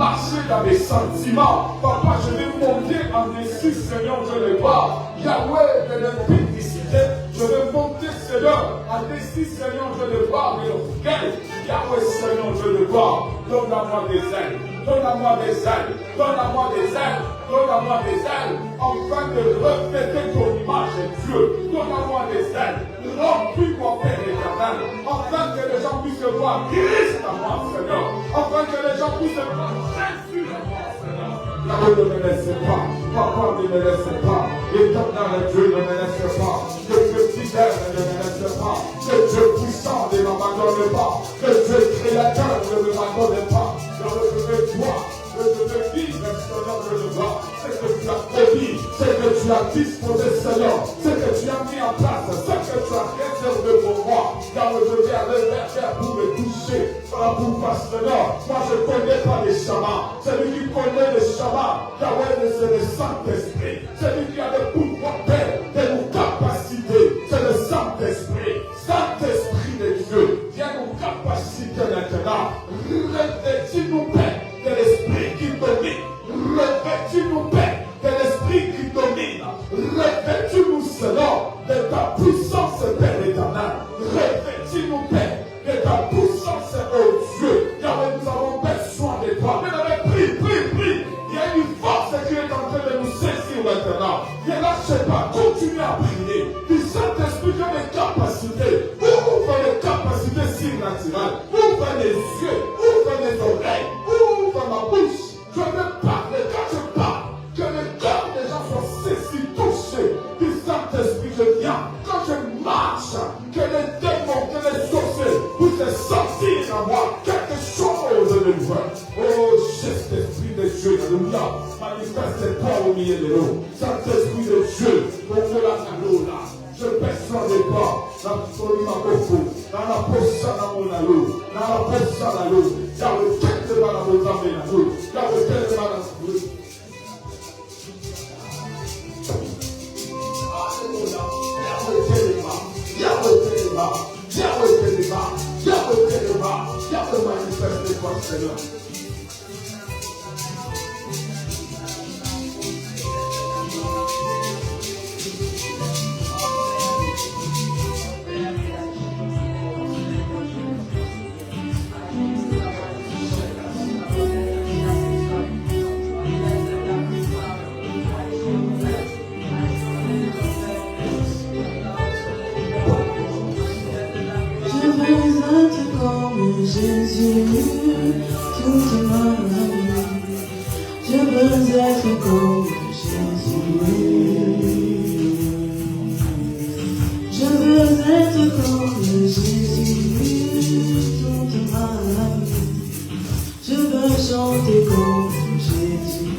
marcher dans mes sentiments. Papa, je vais monter en défi, Seigneur, je le vois. Yahweh de l'impudicité, je vais monter, Seigneur, en défi, Seigneur, je le vois. Mais lequel, Yahweh, Seigneur, je le vois. Donne-moi des ailes, donne-moi des ailes, donne-moi des ailes, donne-moi des ailes, afin de refléter ton image, Dieu. Donne-moi des ailes, remplis-moi, Père éternel, afin que les gens puissent voir Christ en moi, Seigneur, afin que les gens puissent voir Jésus en moi, Seigneur. Yahweh, ne me laissez pas, Papa, ne me laissez pas, éternel Dieu, ne me laissez pas, que Dieu fidèle ne me laisse pas, que Dieu puissant ne m'abandonne pas, que Dieu créateur ne m'abandonne pas. Je veux toi, je veux vivre, Seigneur, je le vois. C'est que tu as promis, c'est que tu as disposé, Seigneur, c'est que tu as mis en place, c'est que tu as réservé pour moi. Car je vais aller vers terre pour me toucher. Voilà pourquoi, Seigneur, moi je ne connais pas les chamans. Celui qui connaît les chamans, Yahweh, c'est le Saint-Esprit. Celui qui a le pouvoir de nos capacités, c'est le Saint-Esprit. Saint-Esprit de Dieu, viens nos capacités maintenant. Revêtis-nous, Père, de l'Esprit qui domine. Revêtis-nous, Père, de l'Esprit qui domine. Revêtis-nous, Seigneur, de ta puissance, Père éternel. Revêtis-nous, Père, de ta puissance, oh Dieu. Yahweh, nous avons besoin de toi. Prie. Il y a une force qui est en train de nous saisir maintenant. Ne lâchez pas, continuez à prier. Du Saint-Esprit, j'ai des capacités. Ouvre les capacités surnaturelles. Ouvre les yeux, ouvre les oreilles, ouvre ma bouche. Je veux parler, quand je parle, que le cœur des gens soit saisis, touchés. Du Saint-Esprit, je viens. Quand je marche, que les démons, que les sorciers puissent sortir en moi quelque chose de nouveau. Oh, Saint-Esprit de Dieu, alléluia. Manifeste-toi au milieu de nous. Saint-Esprit de Dieu, pour que la là. Je perçois des pas dans la poche dans mon allo, dans la poche dans l'allo, dans le tête de la boue, dans le tête de la boue. Yahweh manifeste-toi, Seigneur. Jésus, toute ma vie, je veux être comme Jésus. Je veux être comme Jésus, toute ma vie. Je veux chanter comme Jésus.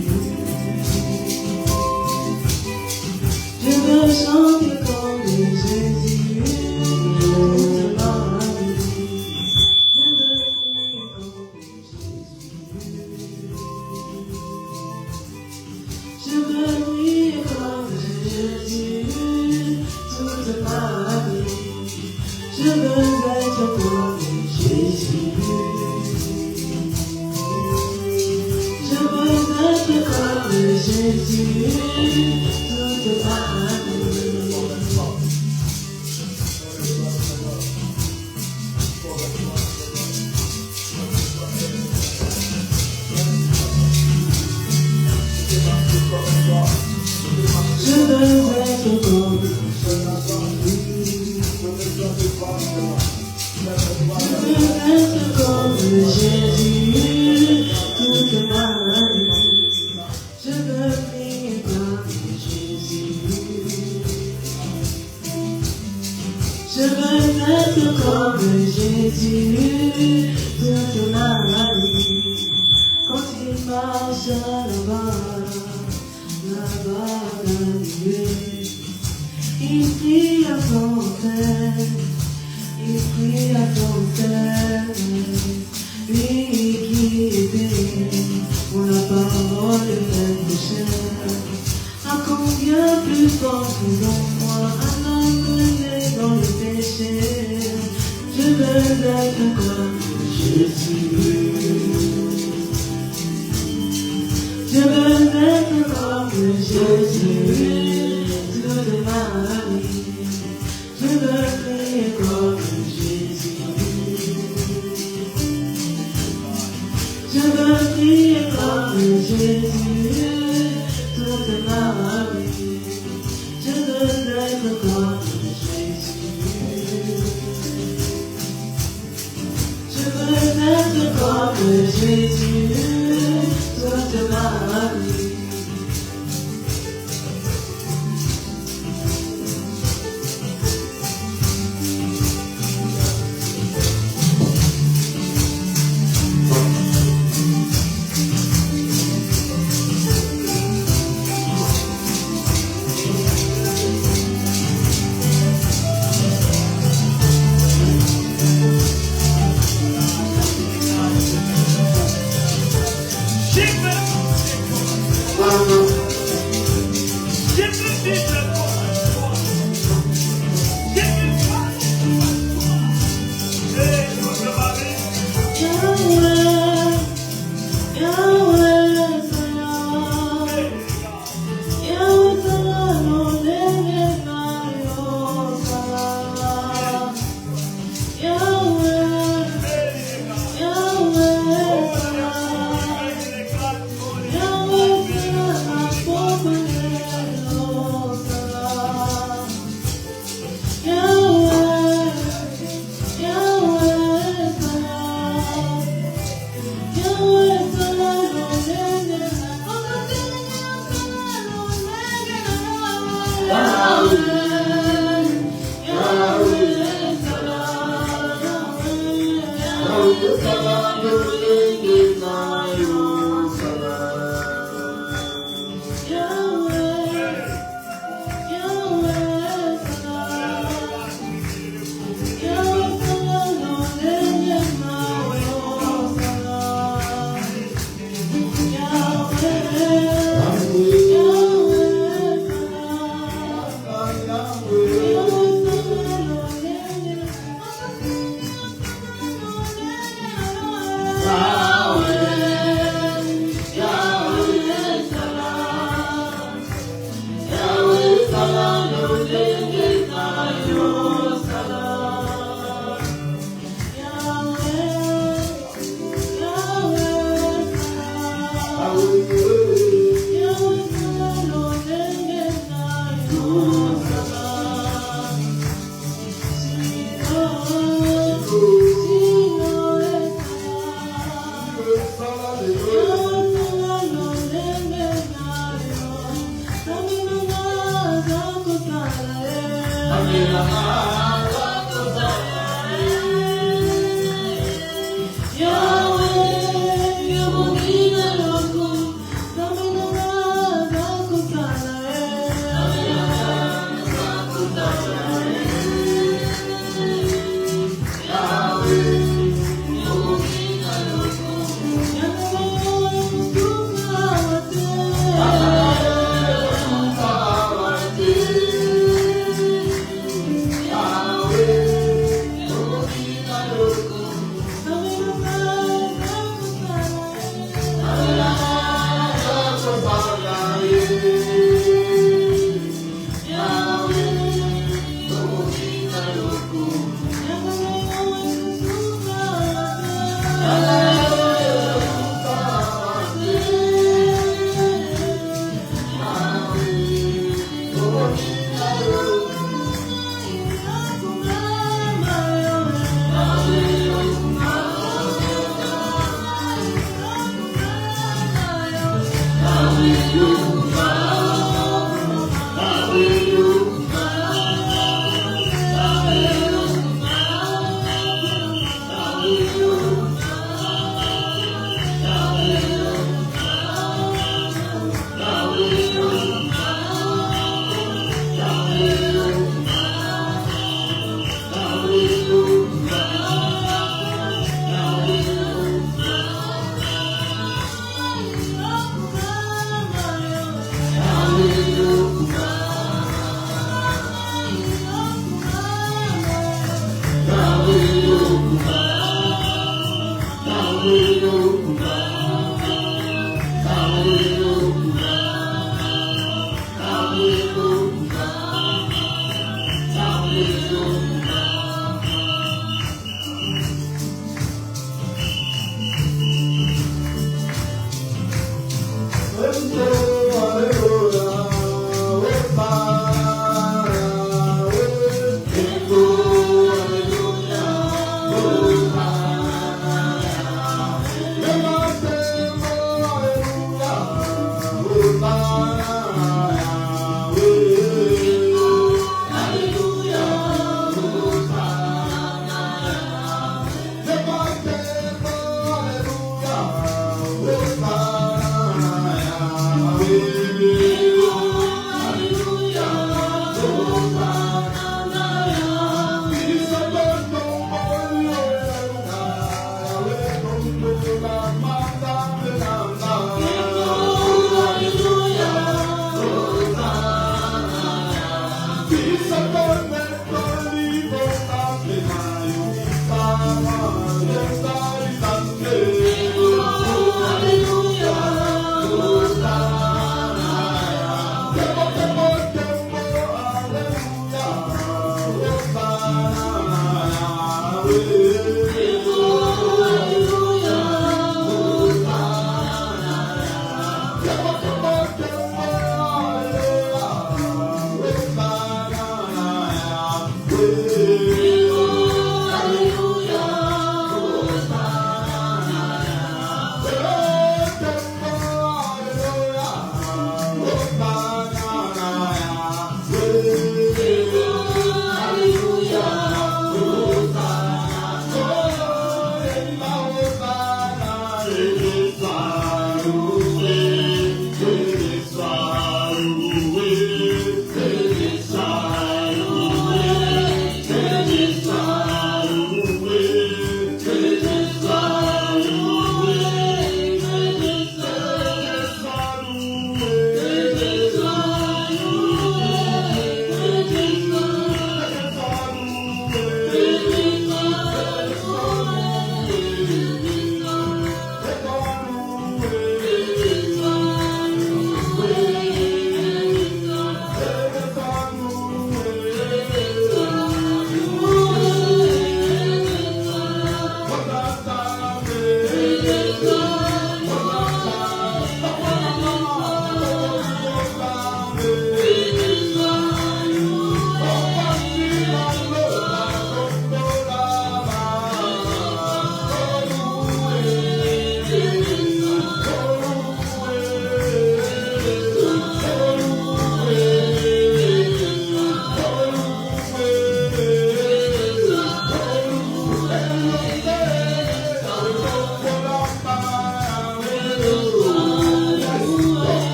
Je veux chanter comme Jésus, toute ma vie. Je veux vivre comme Jésus toute ma vie. Je veux être comme Jésus. Je veux être comme Jésus toute ma vie. Je veux être comme Jésus toute ma vie. Je veux vivre comme Jésus. Je veux être comme Jésus toute ma vie. Je veux prier comme Jésus. Je veux prier comme Jésus toute ma vie. Je veux être comme Jésus. Je veux être comme Jésus toute ma vie. Yeah.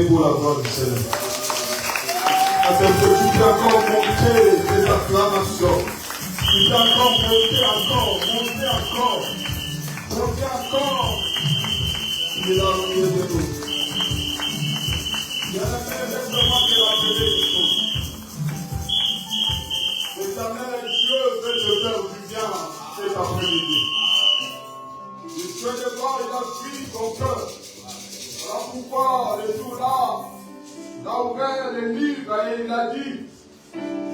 Pour la gloire du Seigneur. Parce que tu peux encore monter tes acclamations. Tu peux encore monter encore. Il est là au milieu de nous. Il y a la paix exactement qui a appelé les choses. L'Éternel Dieu veut te faire du bien cet après-midi. Il veut te voir et t'inspire ton cœur. Voilà pourquoi les jours-là, il a ouvert les livres et il a dit,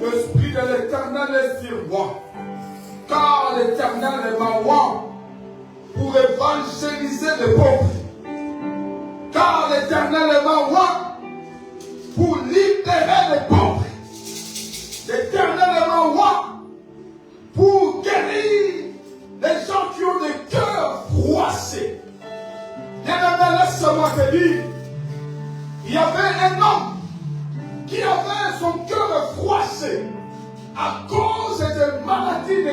l'Esprit de l'Éternel est sur moi, car l'Éternel m'envoie pour évangéliser les pauvres. Car l'Éternel m'envoie pour libérer les pauvres. L'Éternel m'envoie pour guérir les gens qui ont des cœurs froissés. Bien-aimé, laisse-moi te dire, il y avait un homme qui avait son cœur froissé à cause des maladies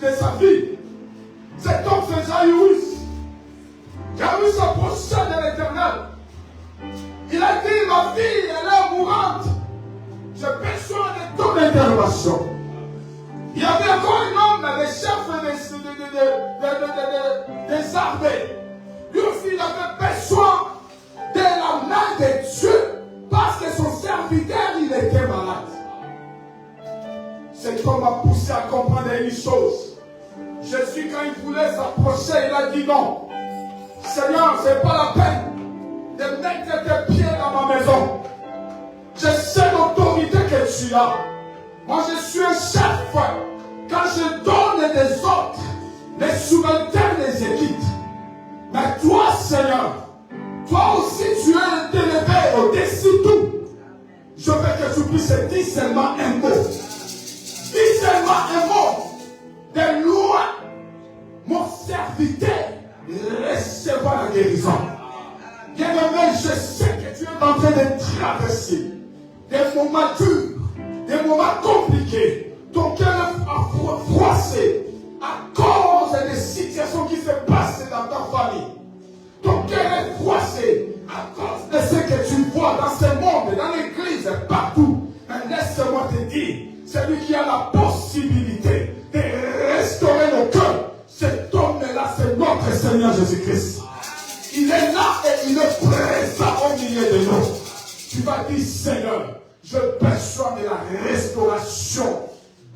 de sa vie. Cet homme c'est Jairus. Jairus s'approcha de l'Éternel. Il a dit, ma fille, elle est mourante. J'ai besoin de ton intervention. Il y avait encore un homme, le chef des armées. Lui aussi, il avait besoin de la main de Dieu parce que son serviteur, il était malade. Cet homme m'a poussé à comprendre une chose. Jésus, quand il voulait s'approcher, il a dit non. Seigneur, ce n'est pas la peine de mettre tes pieds dans ma maison. Je sais l'autorité que tu as. Moi, je suis un chef. Quand je donne des ordres, les subalternes les équipent. Mais toi, Seigneur, toi aussi, tu es élevé au-dessus de tout. Je veux que tu puisses dire seulement un mot. Dis seulement un mot. De loin, mon serviteur recevra la guérison. Bien-aimé, je sais que tu es en train de traverser des moments durs, des moments compliqués. Ton cœur a froissé à cause des situations qui se passent dans ta famille. Ton cœur est froissé à cause de ce que tu vois dans ce monde, dans l'église, partout. Mais laisse-moi te dire, celui qui a la possibilité de restaurer nos cœurs, cet homme-là, c'est notre Seigneur Jésus-Christ. Il est là et il est présent au milieu de nous. Tu vas dire, Seigneur, je besoin de la restauration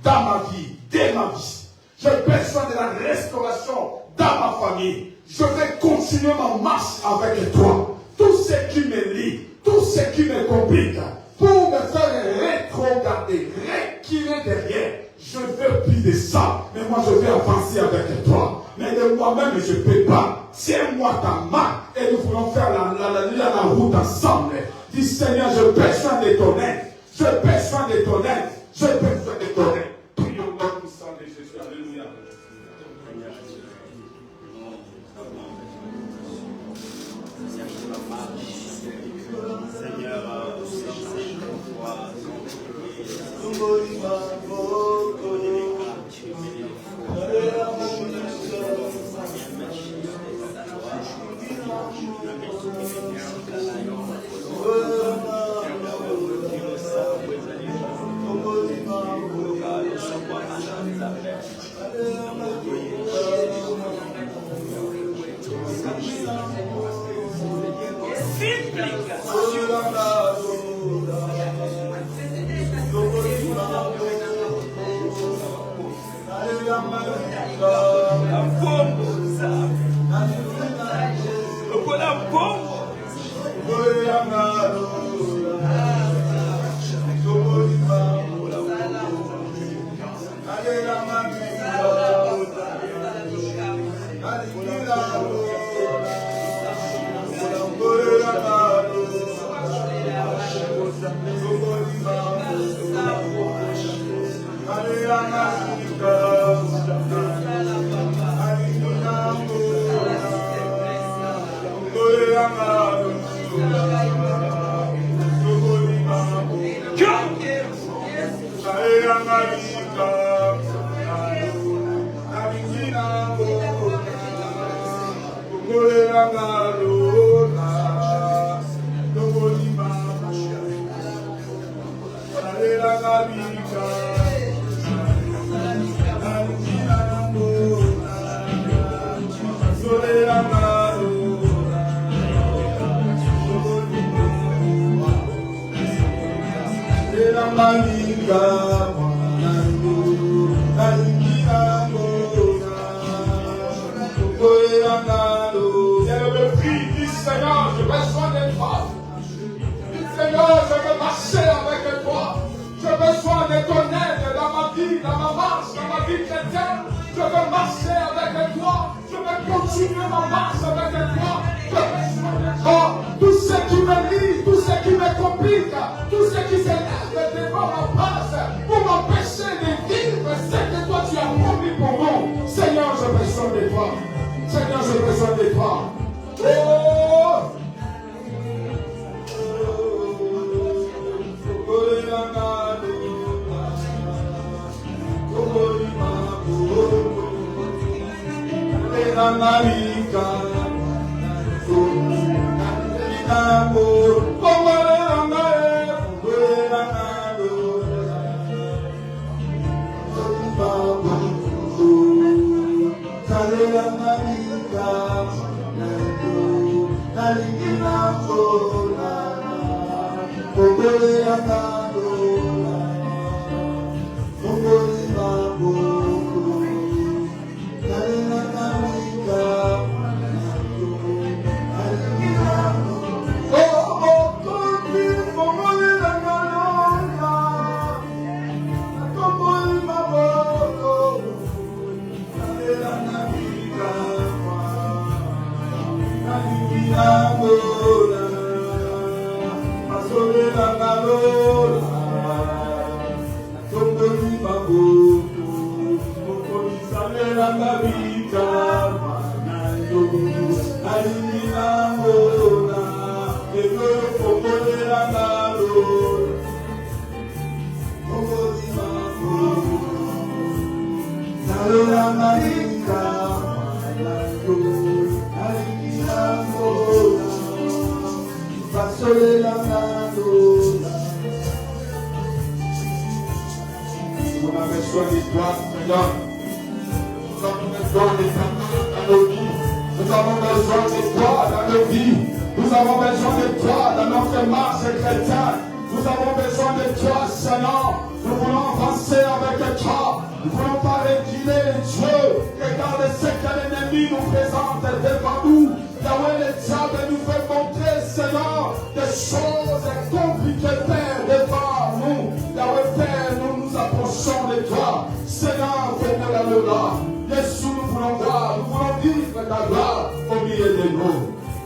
dans ma vie, dès ma vie. J'ai besoin de la restauration dans ma famille. Je vais continuer ma marche avec toi. Tout ce qui me lie, tout ce qui me complique, pour me faire rétrograder, reculer derrière. Je veux plus de ça, mais moi je vais avancer avec toi. Mais de moi-même, je ne peux pas. Tiens-moi ta main et nous voulons faire la route ensemble. Dis Seigneur, j'ai besoin de ton aide. J'ai besoin de ton aide. J'ai besoin de ton aide. Prions au nom puissant de Jésus. Alléluia. Seigneur, J'ai besoin de ton aide dans ma vie, dans ma marche, dans ma vie chrétienne. Je veux marcher avec toi. Je veux continuer ma marche avec toi. Oh, tout ce qui me lie, tout ce qui me complique, tout ce qui s'élève devant ma face pour m'empêcher de vivre ce que toi tu as promis pour nous. Seigneur, j'ai besoin de toi. Seigneur, j'ai besoin de toi. Oh!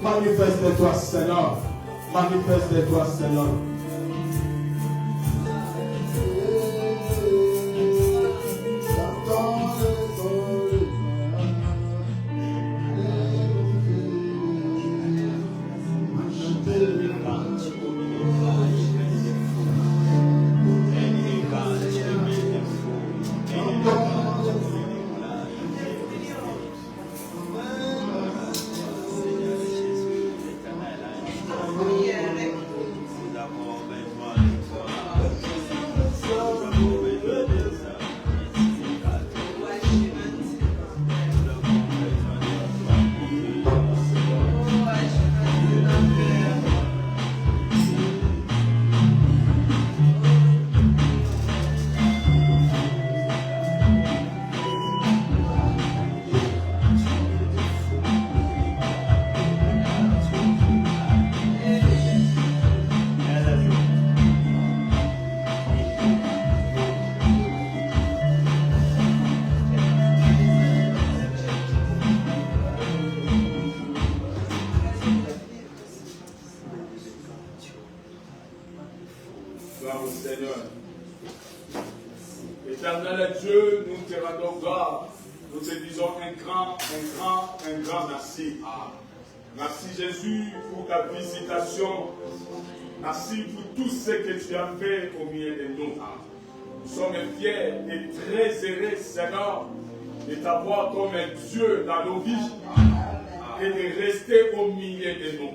Manifeste-toi, Seigneur. Manifeste-toi, Seigneur. Merci Jésus pour ta visitation. Merci pour tout ce que tu as fait au milieu de nous. Nous sommes fiers et très heureux, Seigneur, de t'avoir comme Dieu dans nos vies et de rester au milieu de nous.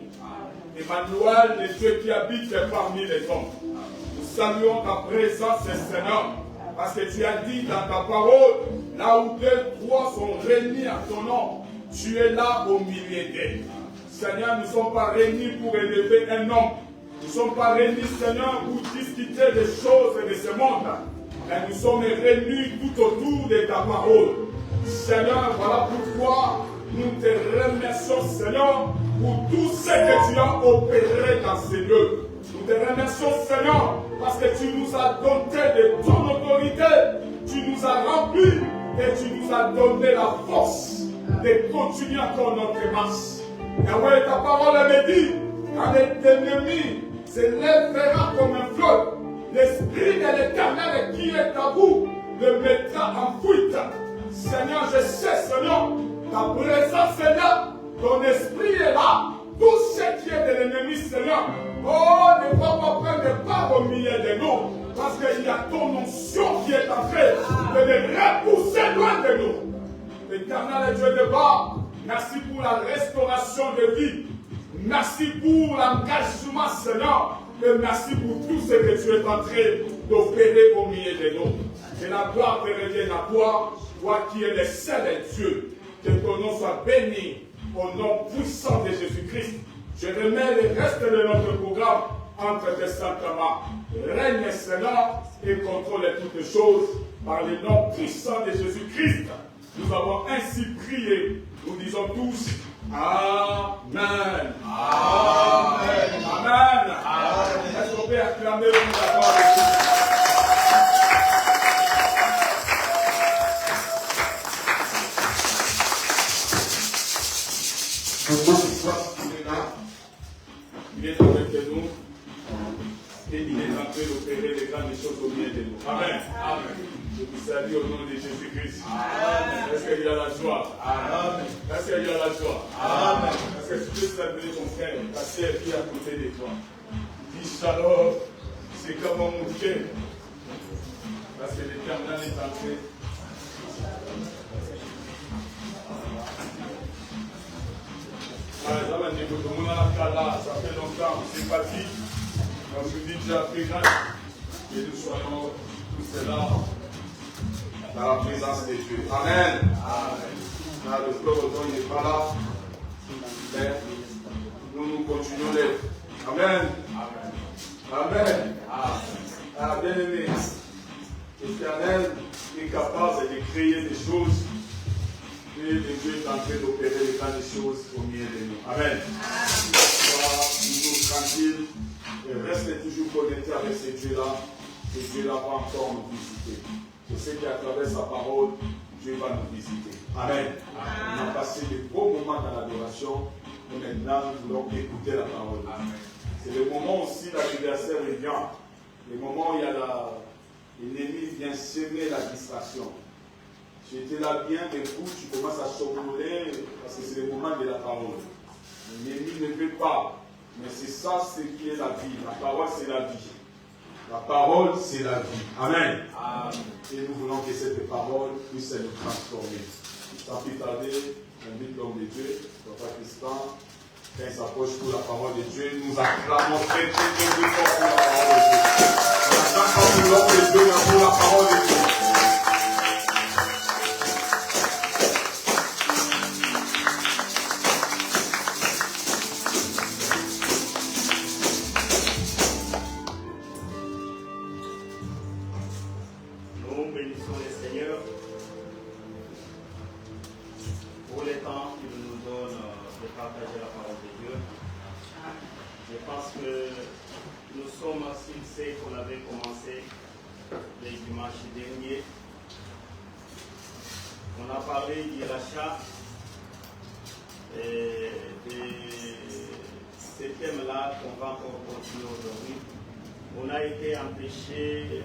Emmanuel, le Dieu qui habite parmi les hommes. Nous saluons ta présence, Seigneur, parce que tu as dit dans ta parole, là où deux, trois sont réunis à ton nom, tu es là au milieu d'eux. Seigneur, nous ne sommes pas réunis pour élever un homme. Nous ne sommes pas réunis, Seigneur, pour discuter des choses de ce monde. Mais nous sommes réunis tout autour de ta parole. Seigneur, voilà pourquoi nous te remercions, Seigneur, pour tout ce que tu as opéré dans ces lieux. Nous te remercions, Seigneur, parce que tu nous as doté de ton autorité. Tu nous as remplis et tu nous as donné la force de continuer encore notre marche. Yahweh, ta parole me dit, quand l'ennemi se lèvera comme un fleuve, l'Esprit de l'Éternel qui est à vous le mettra en fuite. Seigneur, je sais, Seigneur, ta présence est là, ton esprit est là. Tout ce qui est de l'ennemi, Seigneur, oh, ne va pas prendre part au milieu de nous, parce qu'il y a ton onction qui est en train de les repousser loin de nous. L'Éternel est Dieu de bas. Merci pour la restauration de vie. Merci pour l'engagement, Seigneur. Et merci pour tout ce que tu es en train d'opérer au milieu de nous. Que la gloire te revienne à toi, toi qui es le seul Dieu. Que ton nom soit béni au nom puissant de Jésus-Christ. Je remets le reste de notre programme entre tes saintes mains. Règne, Seigneur, et contrôle toutes choses par le nom puissant de Jésus-Christ. Nous avons ainsi prié. Nous disons tous Amen. Amen. Amen. Amen. Est-ce qu'on peut acclamer pour la gloire de Dieu? Il est avec nous et il est en train d'opérer les grandes choses au milieu de nous. Amen. Amen. Je vous salue au nom de Jésus-Christ. Est-ce qu'il y a la joie? Amen. Est-ce qu'il y a la joie? Amen. Est-ce que tu peux saluer ton frère, ta sœur qui est à côté de toi? Dis shalom, c'est comme mon cœur. Parce que l'Éternel est entré. Ça fait longtemps, c'est parti. Comme je dis, déjà très grave. Et nous soyons tous là dans la présence de Dieu. Amen. Amen. Le frère Odon n'est pas là. Mais nous continuons d'être. Amen. Amen. Amen. Bien aimé, l'Éternel est capable de créer des choses. Et Dieu est en train d'opérer les grandes choses au milieu de nous. Amen. Sois toujours tranquille et reste toujours connecté avec ce Dieu-là. Ce Dieu-là va encore nous visiter. Je sais qu'à travers sa parole, Dieu va nous visiter. Amen. On a passé de beaux moments dans l'adoration. Et maintenant, nous voulons écouter la parole. C'est le moment aussi, l'anniversaire vient. Le moment où il y a l'ennemi vient semer la distraction. J'étais là bien, mais coup, tu commences à somnoler parce que c'est le moment de la parole. L'ennemi ne veut pas. Mais c'est ça ce qui est la vie. La parole, c'est la vie. La parole, c'est la vie. Amen. Et nous voulons que cette parole puisse nous transformer. Sans plus tarder, j'invite l'homme de Dieu, Papa Christian, quand il s'approche pour la parole de Dieu, nous acclamons très fort pour la parole de Dieu. Nous acclamons l'homme de Dieu pour la parole de Dieu.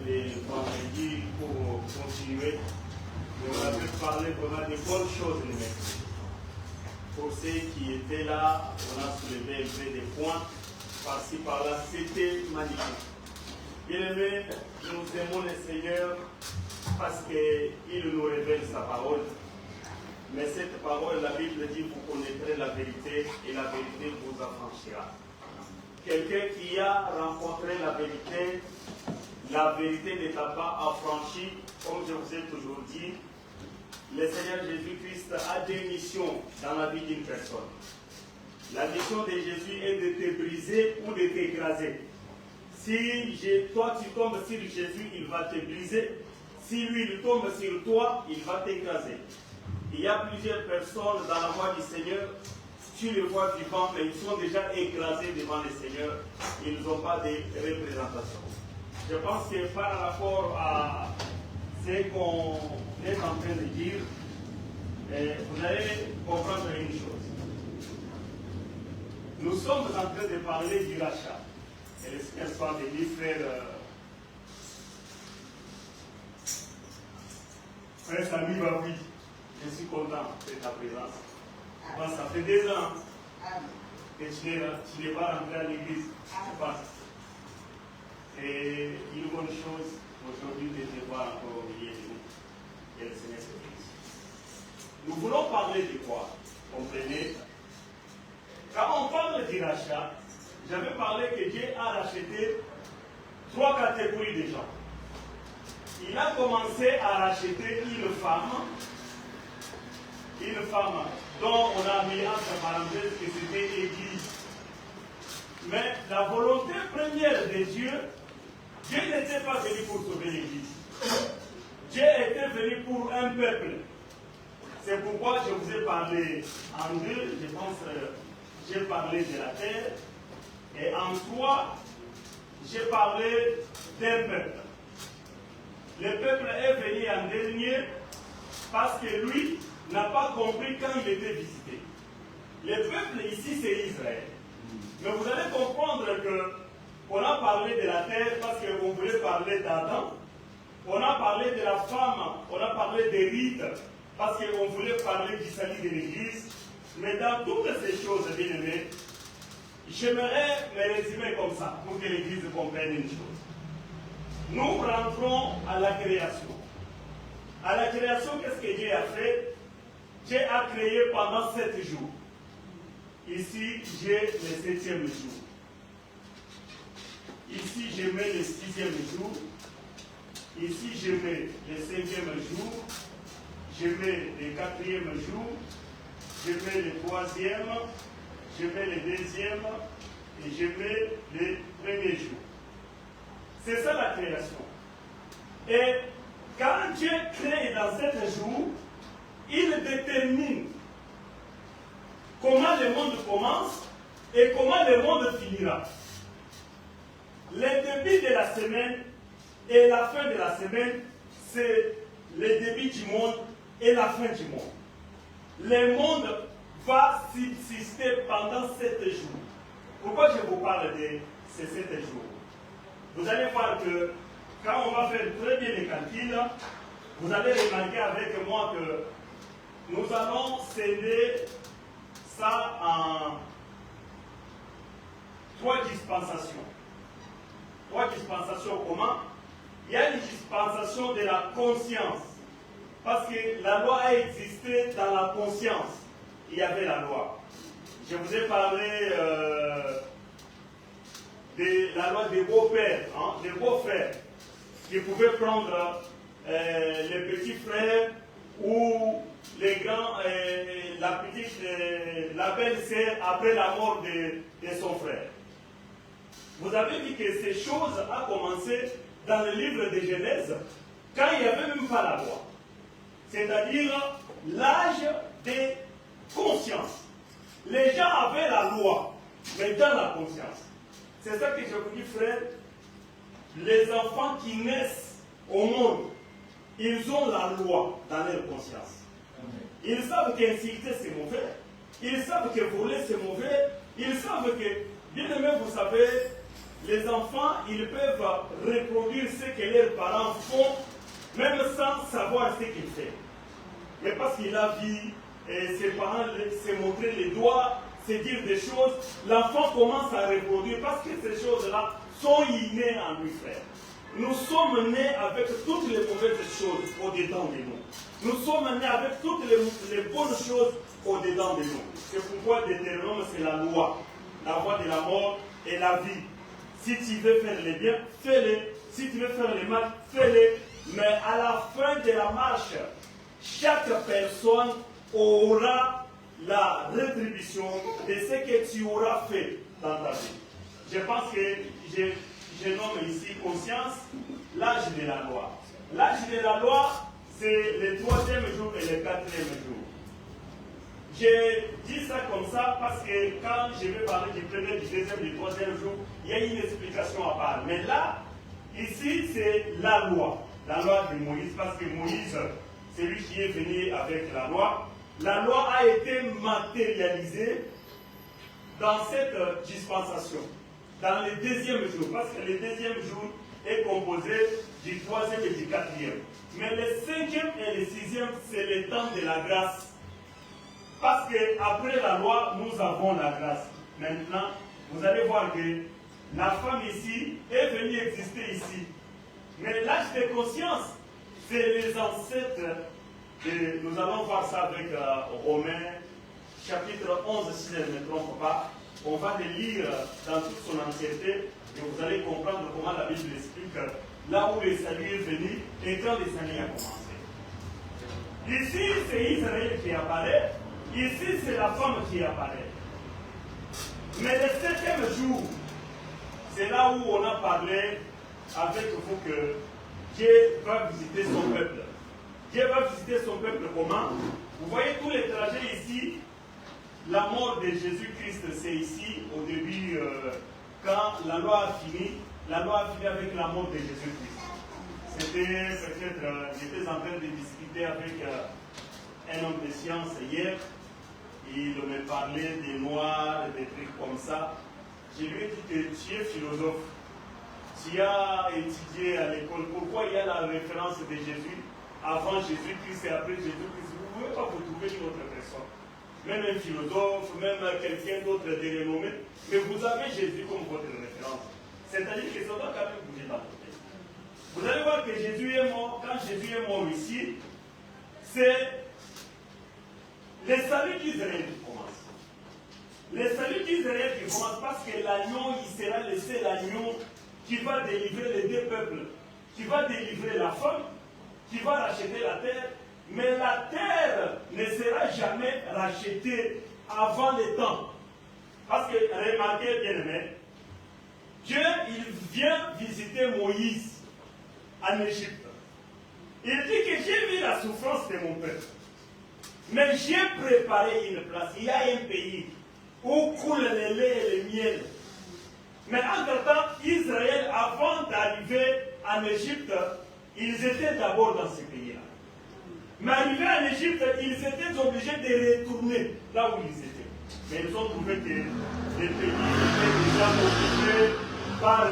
Les vendredis pour continuer. On avait parlé vraiment des bonnes choses les mercredis. Pour ceux qui étaient là, on a soulevé un peu des points par-ci par-là. C'était magnifique. Bien aimé, nous aimons le Seigneur parce qu'il nous révèle sa parole. Mais cette parole, la Bible dit, vous connaîtrez la vérité et la vérité vous affranchira. Quelqu'un qui a rencontré la vérité ne t'a pas affranchi, comme je vous ai toujours dit. Le Seigneur Jésus-Christ a deux missions dans la vie d'une personne. La mission de Jésus est de te briser ou de t'écraser. Si toi tu tombes sur Jésus, il va te briser. Si lui il tombe sur toi, il va t'écraser. Il y a plusieurs personnes dans la voie du Seigneur. Tu les vois vivants, mais ils sont déjà écrasés devant le Seigneur. Ils n'ont pas de représentation. Je pense que par rapport à ce qu'on est en train de dire, vous allez comprendre une chose. Nous sommes en train de parler du rachat. Et le Seigneur soit béni, frère Samy Baboui, je suis content de ta présence. Bon, ça fait 2 ans que tu n'es pas rentré à l'église, je pense. Et une bonne chose aujourd'hui de te voir encore au milieu de nous. Et le Seigneur se bénisse. Nous voulons parler de quoi? Comprenez? Quand on parle du rachat, j'avais parlé que Dieu a racheté 3 catégories de gens. Il a commencé à racheter une femme dont on a mis entre parenthèses que c'était l'Église. Mais la volonté première de Dieu, Dieu n'était pas venu pour sauver l'Église. Dieu était venu pour un peuple. C'est pourquoi je vous ai parlé en 2, je pense, j'ai parlé de la terre, et en 3, j'ai parlé d'un peuple. Le peuple est venu en dernier parce que lui n'a pas compris quand il était visité. Le peuple ici, c'est Israël. Mais vous allez comprendre qu'on a parlé de la terre parce qu'on voulait parler d'Adam. On a parlé de la femme, on a parlé des rites parce qu'on voulait parler du salut de l'Église. Mais dans toutes ces choses, bien aimés, j'aimerais me résumer comme ça pour que l'Église comprenne une chose. Nous rentrons à la création. À la création, qu'est-ce que Dieu a fait? Dieu a créé pendant 7 jours. Ici, j'ai le 7e jour. Ici, je mets le 6e jour. Ici, je mets le 5e jour. Je mets le 4e jour. Je mets le 3e. Je mets le 2e. Et je mets le 1er jour. C'est ça la création. Et quand Dieu crée dans 7 jours, il détermine comment le monde commence et comment le monde finira. Le début de la semaine et la fin de la semaine, c'est le début du monde et la fin du monde. Le monde va subsister pendant 7 jours. Pourquoi je vous parle de ces 7 jours? Vous allez voir que quand on va faire très bien les calculs, vous allez remarquer avec moi que nous allons scinder ça en 3 dispensations. 3 dispensations comment? Il y a une dispensation de la conscience. Parce que la loi a existé dans la conscience. Il y avait la loi. Je vous ai parlé de la loi des beaux-pères, des beaux-frères, qui pouvaient prendre les petits frères ou les grands, la belle-sœur après la mort de son frère. Vous avez dit que ces choses ont commencé dans le livre de Genèse, quand il n'y avait même pas la loi. C'est-à-dire l'âge de conscience. Les gens avaient la loi, mais dans la conscience. C'est ça que je vous dis, frère. Les enfants qui naissent au monde, ils ont la loi dans leur conscience. Ils savent qu'insulter c'est mauvais. Ils savent que voler c'est mauvais. Ils savent que, bien aimé, vous savez, les enfants, ils peuvent reproduire ce que leurs parents font, même sans savoir ce qu'ils font. Mais parce qu'il a vu ses parents se montrer les doigts, se dire des choses, l'enfant commence à reproduire parce que ces choses-là sont innées en lui, frère. Nous sommes nés avec toutes les mauvaises choses au-dedans de nous. Nous sommes nés avec toutes les bonnes choses au-dedans de nous. C'est pourquoi Deutéronome, c'est la loi. La voie de la mort et la vie. Si tu veux faire le bien, fais-le. Si tu veux faire le mal, fais-le. Mais à la fin de la marche, chaque personne aura la rétribution de ce que tu auras fait dans ta vie. Je pense que je nomme ici conscience, l'âge de la loi. L'âge de la loi, c'est le 3e jour et le 4e jour. J'ai dit ça comme ça parce que quand je vais parler du 1er, du 2e, du 3e jour, il y a une explication à part. Mais là, ici, c'est la loi de Moïse, parce que Moïse, celui qui est venu avec la loi a été matérialisée dans cette dispensation, dans le deuxième jour, parce que le deuxième jour est composé du troisième et du quatrième. Mais le cinquième et le sixième, c'est le temps de la grâce. Parce qu'après la loi, nous avons la grâce. Maintenant, vous allez voir que la femme ici est venue exister ici. Mais l'âge de conscience, c'est les ancêtres. Nous allons voir ça avec Romains, chapitre 11, si je ne me trompe pas. On va le lire dans toute son entièreté et vous allez comprendre comment la Bible explique là où le salut est venu et quand le salut a commencé. Ici, c'est Israël qui apparaît. Ici, c'est la femme qui apparaît. Mais le septième jour, c'est là où on a parlé avec vous que Dieu va visiter son peuple. Dieu va visiter son peuple comment? Vous voyez tous les trajets ici. La mort de Jésus-Christ, c'est ici, au début, quand la loi a fini avec la mort de Jésus-Christ. C'était peut-être, j'étais en train de discuter avec un homme de science hier. Il me parlait des noirs, des trucs comme ça. Je lui ai dit que tu es philosophe. Tu as étudié à l'école. Pourquoi il y a la référence de Jésus avant Jésus-Christ et après Jésus-Christ? Vous ne pouvez pas vous trouver une autre personne. Même un philosophe, même quelqu'un d'autre de renommé. Mais vous avez Jésus comme votre référence. C'est-à-dire que ça doit quand même bouger dans votre tête. Vous allez voir que Jésus est mort. Quand Jésus est mort ici, c'est le salut d'Israël qui commence. Le salut d'Israël qui commence parce que l'agneau, il sera le seul agneau qui va délivrer les deux peuples, qui va délivrer la femme, qui va racheter la terre. Mais la terre ne sera jamais rachetée avant le temps. Parce que, remarquez bien aimé, Dieu, il vient visiter Moïse en Égypte. Il dit que j'ai vu la souffrance de mon peuple. Mais j'ai préparé une place. Il y a un pays où coule le lait et le miel. Mais entre-temps, Israël, avant d'arriver en Égypte, ils étaient d'abord dans ce pays-là. Mais arrivés en Égypte, ils étaient obligés de retourner là où ils étaient. Mais ils ont trouvé que les pays étaient déjà occupés par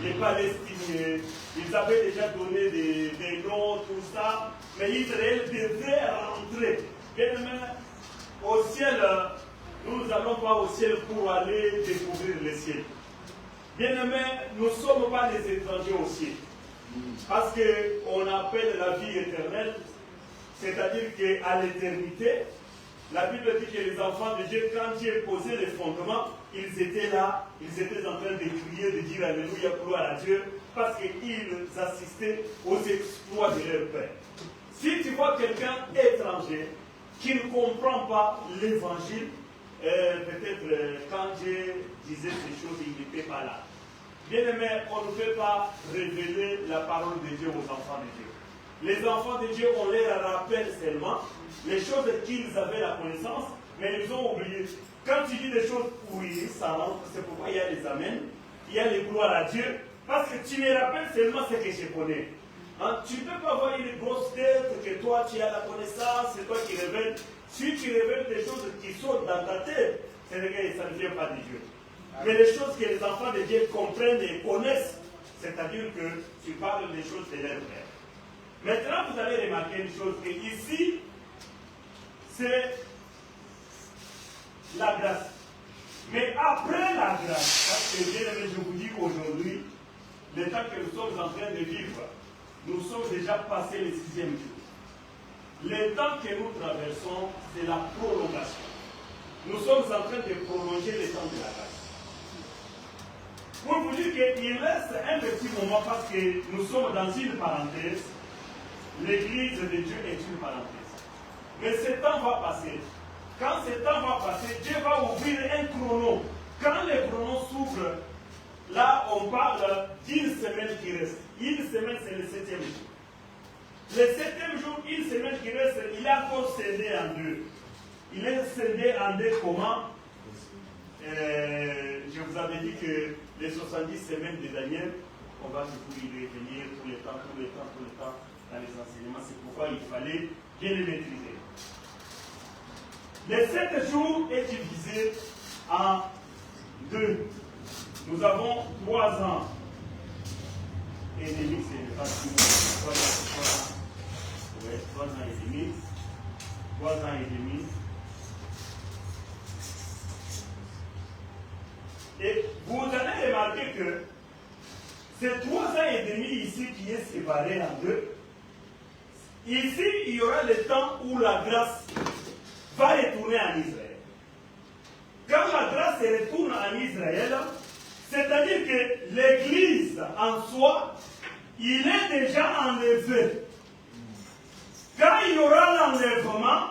les Palestiniens. Ils avaient déjà donné des noms, tout ça. Mais Israël devait rentrer. Bien aimé, au ciel, nous n'allons pas au ciel pour aller découvrir le ciel. Bien aimé, nous ne sommes pas des étrangers au ciel. Parce qu'on appelle la vie éternelle, c'est-à-dire qu'à l'éternité, la Bible dit que les enfants de Dieu, quand Dieu posait les fondements, ils étaient là, ils étaient en train de crier, de dire Alléluia, gloire à Dieu, parce qu'ils assistaient aux exploits de leur Père. Si tu vois quelqu'un étranger qui ne comprend pas l'évangile, peut-être quand Dieu disait ces choses, il n'était pas là. Bien aimé, on ne peut pas révéler la parole de Dieu aux enfants de Dieu. Les enfants de Dieu, on les rappelle seulement les choses qu'ils avaient la connaissance, mais ils ont oublié. Quand tu dis des choses, oui, ça rentre, c'est pourquoi il y a les amens, il y a les gloires à Dieu, parce que tu me rappelles seulement ce que je connais. Hein? Tu ne peux pas avoir une grosse tête que toi tu as la connaissance, c'est toi qui révèles. Si tu révèles des choses qui sont dans ta tête, c'est que ça ne vient pas de Dieu. Mais les choses que les enfants de Dieu comprennent et connaissent, c'est-à-dire que tu parles des choses de leur père. Maintenant, vous allez remarquer une chose, que ici, c'est la grâce. Mais après la grâce, parce que bien aimé, je vous dis qu'aujourd'hui, le temps que nous sommes en train de vivre, nous sommes déjà passés le 6e jour. Le temps que nous traversons, c'est la prolongation. Nous sommes en train de prolonger le temps de la grâce. Pour vous dire qu'il reste un petit moment parce que nous sommes dans une parenthèse. L'église de Dieu est une parenthèse. Mais ce temps va passer. Quand ce temps va passer, Dieu va ouvrir un chrono. Quand le chrono s'ouvre, là on parle d'une semaine qui reste. Une semaine, c'est le 7e jour. Le 7e jour, une semaine qui reste, il est encore scindé en deux. Il est scindé en deux comment? Je vous avais dit que les 70 semaines de Daniel, on va y revenir tout le temps. dans les enseignements. C'est pourquoi il fallait bien les maîtriser. Les 7 jours est divisé en 2. Nous avons 3 ans et demi, c'est pas si bon. 3 ans et demi. 3 ans et demi. Et vous allez remarquer que ces 3 ans et demi ici qui est séparé en 2, ici il y aura le temps où la grâce va retourner en Israël. Quand la grâce retourne en Israël, c'est-à-dire que l'Église en soi, il est déjà enlevé. Quand il y aura l'enlèvement,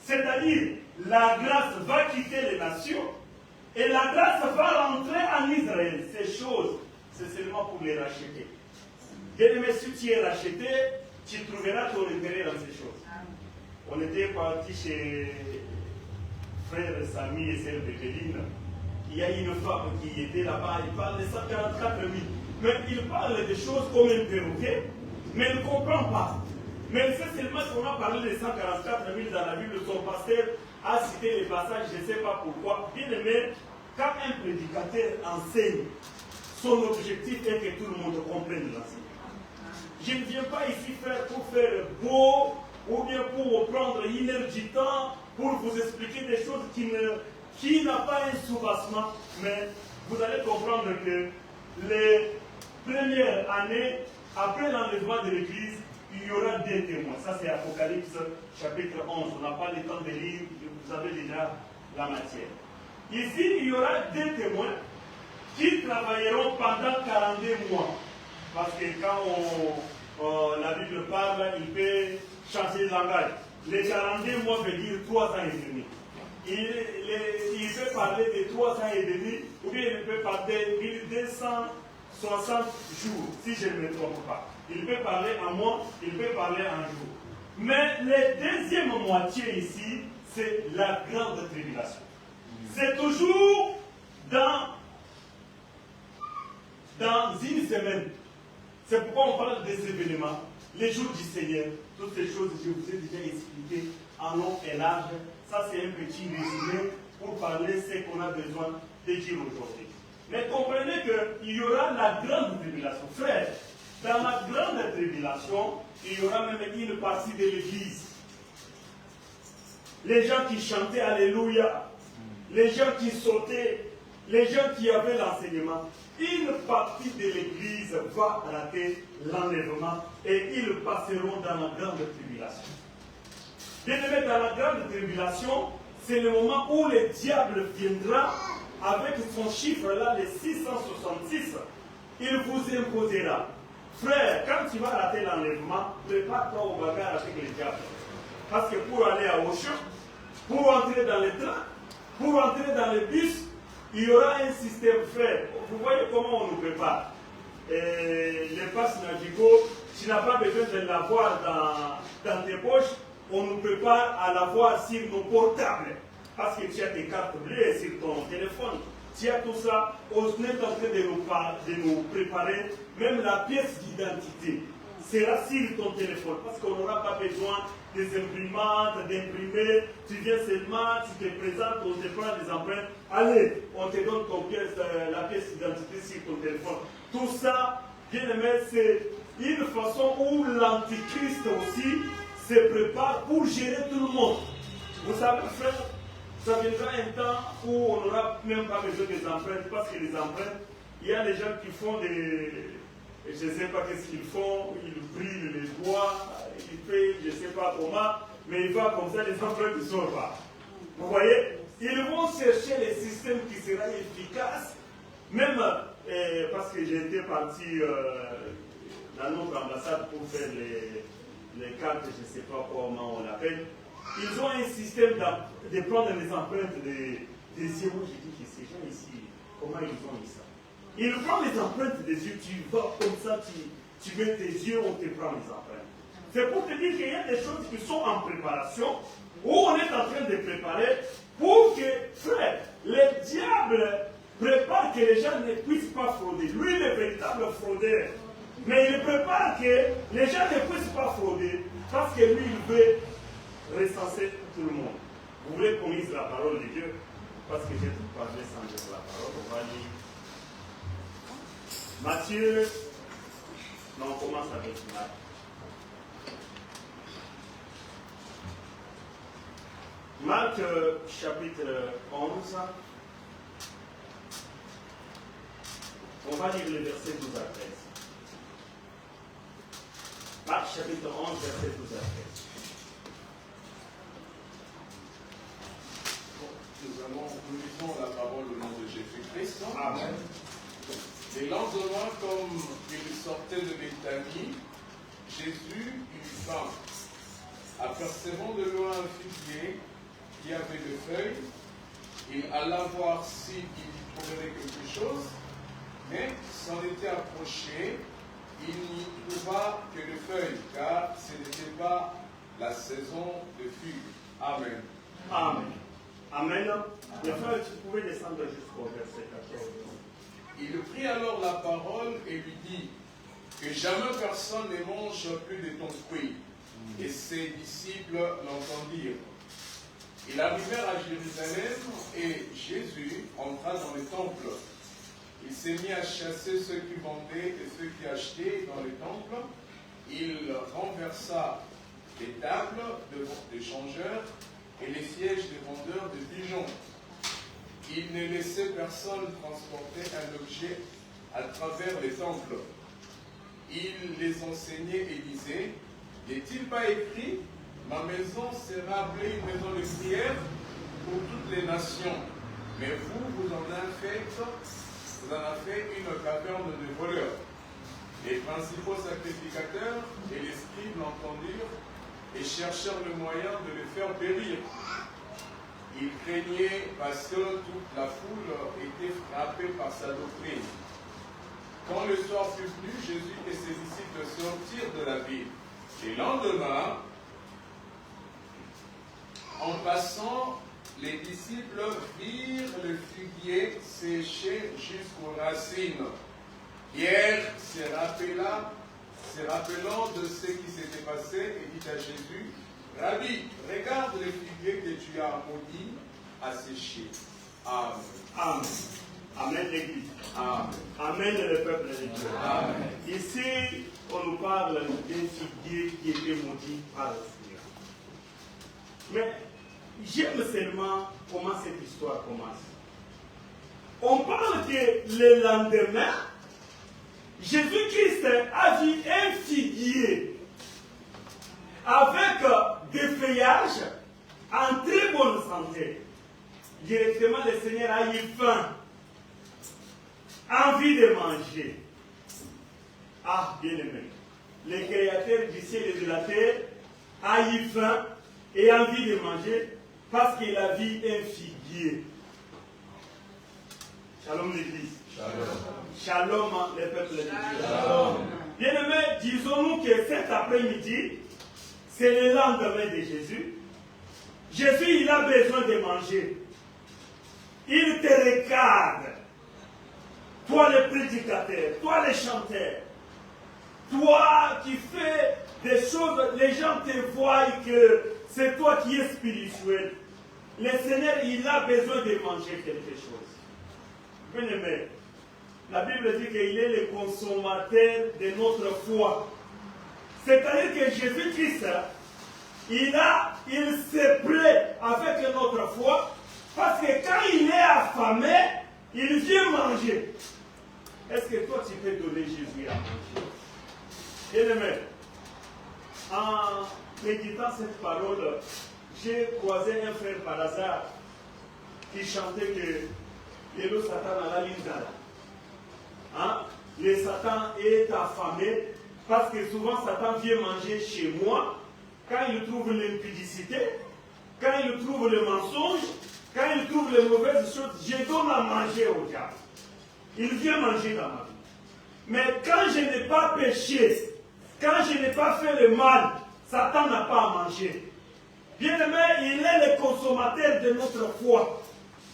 c'est-à-dire la grâce va quitter les nations et la grâce va rentrer en Israël. Ces choses, c'est seulement pour les racheter. Bien-aimé, si tu es racheté, tu trouveras ton intérêt dans ces choses. On était parti chez frère Samy et sœur Béline. Il y a une femme qui était là-bas, il parle de 144 000. Mais il parle des choses comme un perroquet, mais il ne comprend pas. Mais c'est seulement qu'on a parlé de 144 000 dans la Bible, son pasteur a cité les passages, je ne sais pas pourquoi. Bien aimé, quand un prédicateur enseigne, son objectif est que tout le monde comprenne l'enseignement. Je ne viens pas ici pour faire beau, ou bien pour prendre 1 heure du temps, pour vous expliquer des choses qui n'ont pas un soubassement. Mais vous allez comprendre que les premières années, après l'enlèvement de l'Église, il y aura des témoins. Ça, c'est Apocalypse chapitre 11. On n'a pas le temps de lire, vous avez déjà la matière. Ici, il y aura des témoins qui travailleront pendant 42 mois. Parce que quand la Bible parle, il peut changer de langage. Les 42 mois veut dire 3 ans et demi. Il peut parler de 3 ans et demi, ou bien il peut parler de 260 jours, si je ne me trompe pas. Il peut parler en mois, il peut parler en jour. Mais la deuxième moitié ici, c'est la grande tribulation. C'est toujours dans une semaine. C'est pourquoi on parle des événements, les jours du Seigneur, toutes ces choses, je vous ai déjà expliqué en long et large. Ça, c'est un petit résumé pour parler de ce qu'on a besoin de dire aujourd'hui. Mais comprenez qu'il y aura la grande tribulation. Frère, dans la grande tribulation, il y aura même une partie de l'Église. Les gens qui chantaient Alléluia, les gens qui sautaient, les gens qui avaient l'enseignement. Une partie de l'Église va rater l'enlèvement et ils passeront dans la grande tribulation. Bien-aimés, dans la grande tribulation, c'est le moment où le diable viendra avec son chiffre là, les 666. Il vous imposera. Frère, quand tu vas rater l'enlèvement, prépare-toi au bagarre avec le diable. Parce que pour aller à Auchan, pour entrer dans le train, pour entrer dans le bus, il y aura un système, frère. Vous voyez comment on nous prépare. Les passes Navigo, tu n'as pas besoin de l'avoir dans tes poches. On nous prépare à l'avoir sur nos portables. Parce que tu as tes cartes bleues sur ton téléphone. Tu as tout ça. On est en train de nous préparer. Même la pièce d'identité sera sur ton téléphone. Parce qu'on n'aura pas besoin des imprimantes, d'imprimer. Tu viens seulement, tu te présentes, on te prend des empreintes. Allez, on te donne la pièce d'identité sur ton téléphone. Tout ça, bien aimé, c'est une façon où l'antichrist aussi se prépare pour gérer tout le monde. Vous savez, frère, ça viendra un temps où on n'aura même pas besoin des empreintes, parce que les empreintes, il y a des gens qui font des... Je ne sais pas qu'est-ce qu'ils font, ils brillent les doigts, ils font je ne sais pas comment, mais ils vont comme ça, les empreintes ne sortent pas. Vous voyez? Ils vont chercher les systèmes qui seraient efficaces, même parce que j'étais parti dans notre ambassade pour faire les cartes, je ne sais pas comment on l'appelle. Ils ont un système de prendre les empreintes des yeux. Moi, j'ai dit que ces gens ici, comment ils ont mis ça? Ils prennent les empreintes des yeux, tu vas comme ça, tu mets tes yeux, on te prend les empreintes. C'est pour te dire qu'il y a des choses qui sont en préparation, où on est en train de préparer pour que, frère, le diable prépare que les gens ne puissent pas frauder. Lui, le véritable fraudeur. Mais il prépare que les gens ne puissent pas frauder parce que lui, il veut recenser tout le monde. Vous voulez qu'on lise la parole de Dieu? Parce que j'ai tout parlé sans lire la parole. On va lire Matthieu. Non, on commence avec Marc. Marc chapitre 11. On va lire les versets 12 à 13. Marc chapitre 11, verset 12 à 13. Nous lisons la parole au nom de Jésus-Christ. Amen. Les lendemain, comme il sortait de Béthanie, Jésus eut faim. Apercevant de loin un figuier qui avait des feuilles, il alla voir s'il y trouverait quelque chose, mais s'en était approché, il n'y trouva que des feuilles, car ce n'était pas la saison de figues. Amen. Amen. Amen. Les frères, tu pouvais descendre jusqu'au verset 14. Il prit alors la parole et lui dit que jamais personne ne mange plus de ton fruit. Et ses disciples l'entendirent. Ils arrivèrent à Jérusalem et Jésus entra dans le temple. Il s'est mis à chasser ceux qui vendaient et ceux qui achetaient dans le temple. Il renversa les tables des changeurs et les sièges des vendeurs de pigeons. Il ne laissait personne transporter un objet à travers les temples. Il les enseignait et disait: n'est-il pas écrit, ma maison sera appelée une maison de prière pour toutes les nations, mais vous en avez fait une caverne de voleurs. Les principaux sacrificateurs et les scribes l'entendirent et cherchèrent le moyen de le faire périr. Ils craignaient parce que toute la foule était frappée par sa doctrine. Quand le soir fut venu, Jésus et ses disciples sortirent de la ville. Et le lendemain, en passant, les disciples virent le figuier séché jusqu'aux racines. Pierre se rappelant de ce qui s'était passé, et dit à Jésus: Rabbi, regarde le figuier que tu as maudit à sécher. Amen. Amen. Amen l'Église. Amen. Amen le peuple de Dieu. Amen. Ici, on nous parle d'un figuier qui était maudit par le Seigneur. Mais j'aime seulement comment cette histoire commence. On parle que le lendemain, Jésus-Christ a vu un figuier avec des feuillages en très bonne santé. Directement, le Seigneur a eu faim, envie de manger. Ah, bien aimé, le créateur du ciel et de la terre a eu faim et envie de manger parce qu'il a vu un figuier. Shalom l'Église. Shalom les peuples de Dieu. Bien aimé, disons-nous que cet après-midi, c'est le lendemain de Jésus. Jésus, il a besoin de manger. Il te regarde. Toi le prédicateur, toi le chanteur, toi qui fais des choses, les gens te voient que c'est toi qui es spirituel. Le Seigneur, il a besoin de manger quelque chose. Bien aimé, la Bible dit qu'il est le consommateur de notre foi. C'est-à-dire que Jésus-Christ, il se plaît avec notre foi, parce que quand il est affamé, il vient manger. Est-ce que toi, tu peux donner Jésus à manger? Bien-aimé, en méditant cette parole, j'ai croisé un frère par hasard qui chantait que le Satan a la lingala. Hein? Le Satan est affamé parce que souvent Satan vient manger chez moi quand il trouve l'impudicité, quand il trouve le mensonge, quand il trouve les mauvaises choses. Je donne à manger au diable. Il vient manger dans ma vie. Mais quand je n'ai pas péché, quand je n'ai pas fait le mal, Satan n'a pas à manger. Bien-aimé, il est le consommateur de notre foi.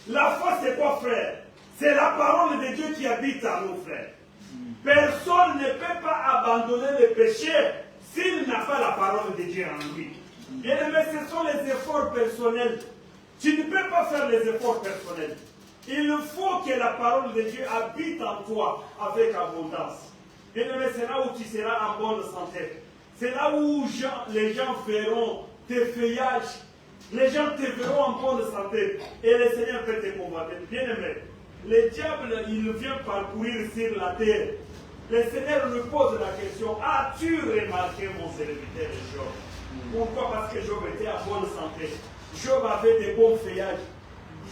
La foi, c'est quoi, frère? C'est la parole de Dieu qui habite à nous, frères. Personne ne peut pas abandonner le péché s'il n'a pas la parole de Dieu en lui. Bien aimé, ce sont les efforts personnels. Tu ne peux pas faire les efforts personnels. Il faut que la parole de Dieu habite en toi avec abondance. Bien aimé, c'est là où tu seras en bonne santé. C'est là où les gens verront tes feuillages. Les gens te verront en bonne santé. Et le Seigneur peut te combattre. Bien aimé, le diable, il vient parcourir sur la terre. Le Seigneur lui pose la question, as-tu remarqué mon serviteur Job? Pourquoi? Parce que Job était en bonne santé. Job avait des bons feuillages.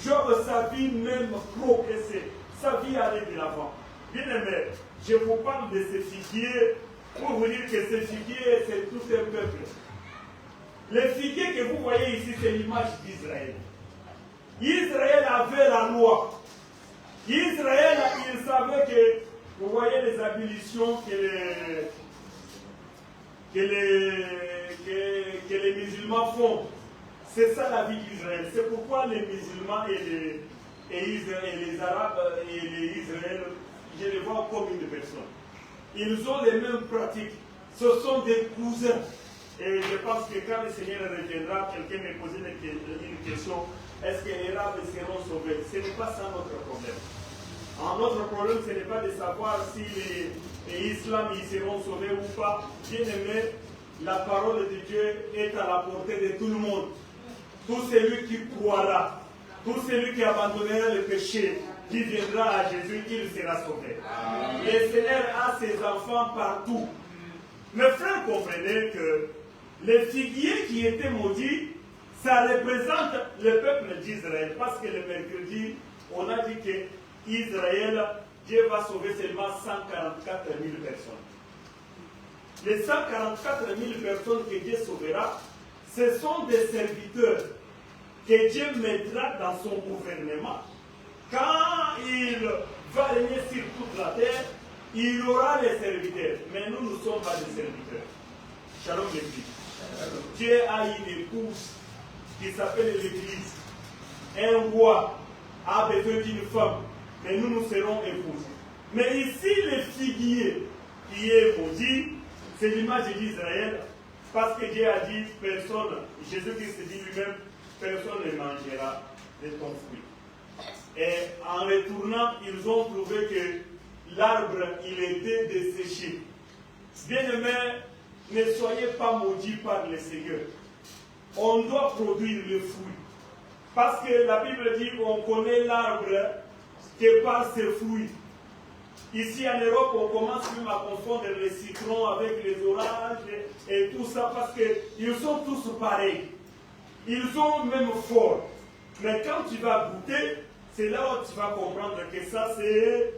Job, sa vie même progressait. Sa vie allait de l'avant. Bien aimé, je vous parle de ces figuiers pour vous dire que ces figuiers, c'est tout un peuple. Les figuiers que vous voyez ici, c'est l'image d'Israël. Israël avait la loi. Israël, il savait que, vous voyez les ablutions que les musulmans font. C'est ça la vie d'Israël. C'est pourquoi les musulmans et les Arabes et les Israéliens, je les vois comme une personne. Ils ont les mêmes pratiques. Ce sont des cousins. Et je pense que quand le Seigneur reviendra, quelqu'un me posait une question, est-ce que les Arabes seront sauvés? Ce n'est pas ça notre problème. Notre problème, ce n'est pas de savoir si les Islam ils seront sauvés ou pas. Bien aimé, la parole de Dieu est à la portée de tout le monde. Tout celui qui croira, tout celui qui abandonnera le péché, qui viendra à Jésus, il sera sauvé. Le Seigneur a ses enfants partout. Mes frères, comprenez que les figuiers qui étaient maudits, ça représente le peuple d'Israël. Parce que le mercredi, on a dit que Israël, Dieu va sauver seulement 144 000 personnes. Les 144 000 personnes que Dieu sauvera, ce sont des serviteurs que Dieu mettra dans son gouvernement. Quand il va régner sur toute la terre, il aura des serviteurs. Mais nous ne sommes pas des serviteurs. Shalom l'Église. Dieu a une épouse qui s'appelle l'Église. Un roi a besoin d'une femme. Mais nous serons épouses. Mais ici, le figuier qui est maudit, c'est l'image d'Israël. Parce que Dieu a dit, personne, Jésus-Christ dit lui-même, personne ne mangera de ton fruit. Et en retournant, ils ont trouvé que l'arbre, il était desséché. Bien-aimés, ne soyez pas maudits par le Seigneur. On doit produire le fruit. Parce que la Bible dit qu'on connaît l'arbre que par ses fruits. Ici en Europe, on commence même à confondre les citrons avec les oranges et tout ça parce qu'ils sont tous pareils. Ils sont même forts. Mais quand tu vas goûter, c'est là où tu vas comprendre que ça c'est.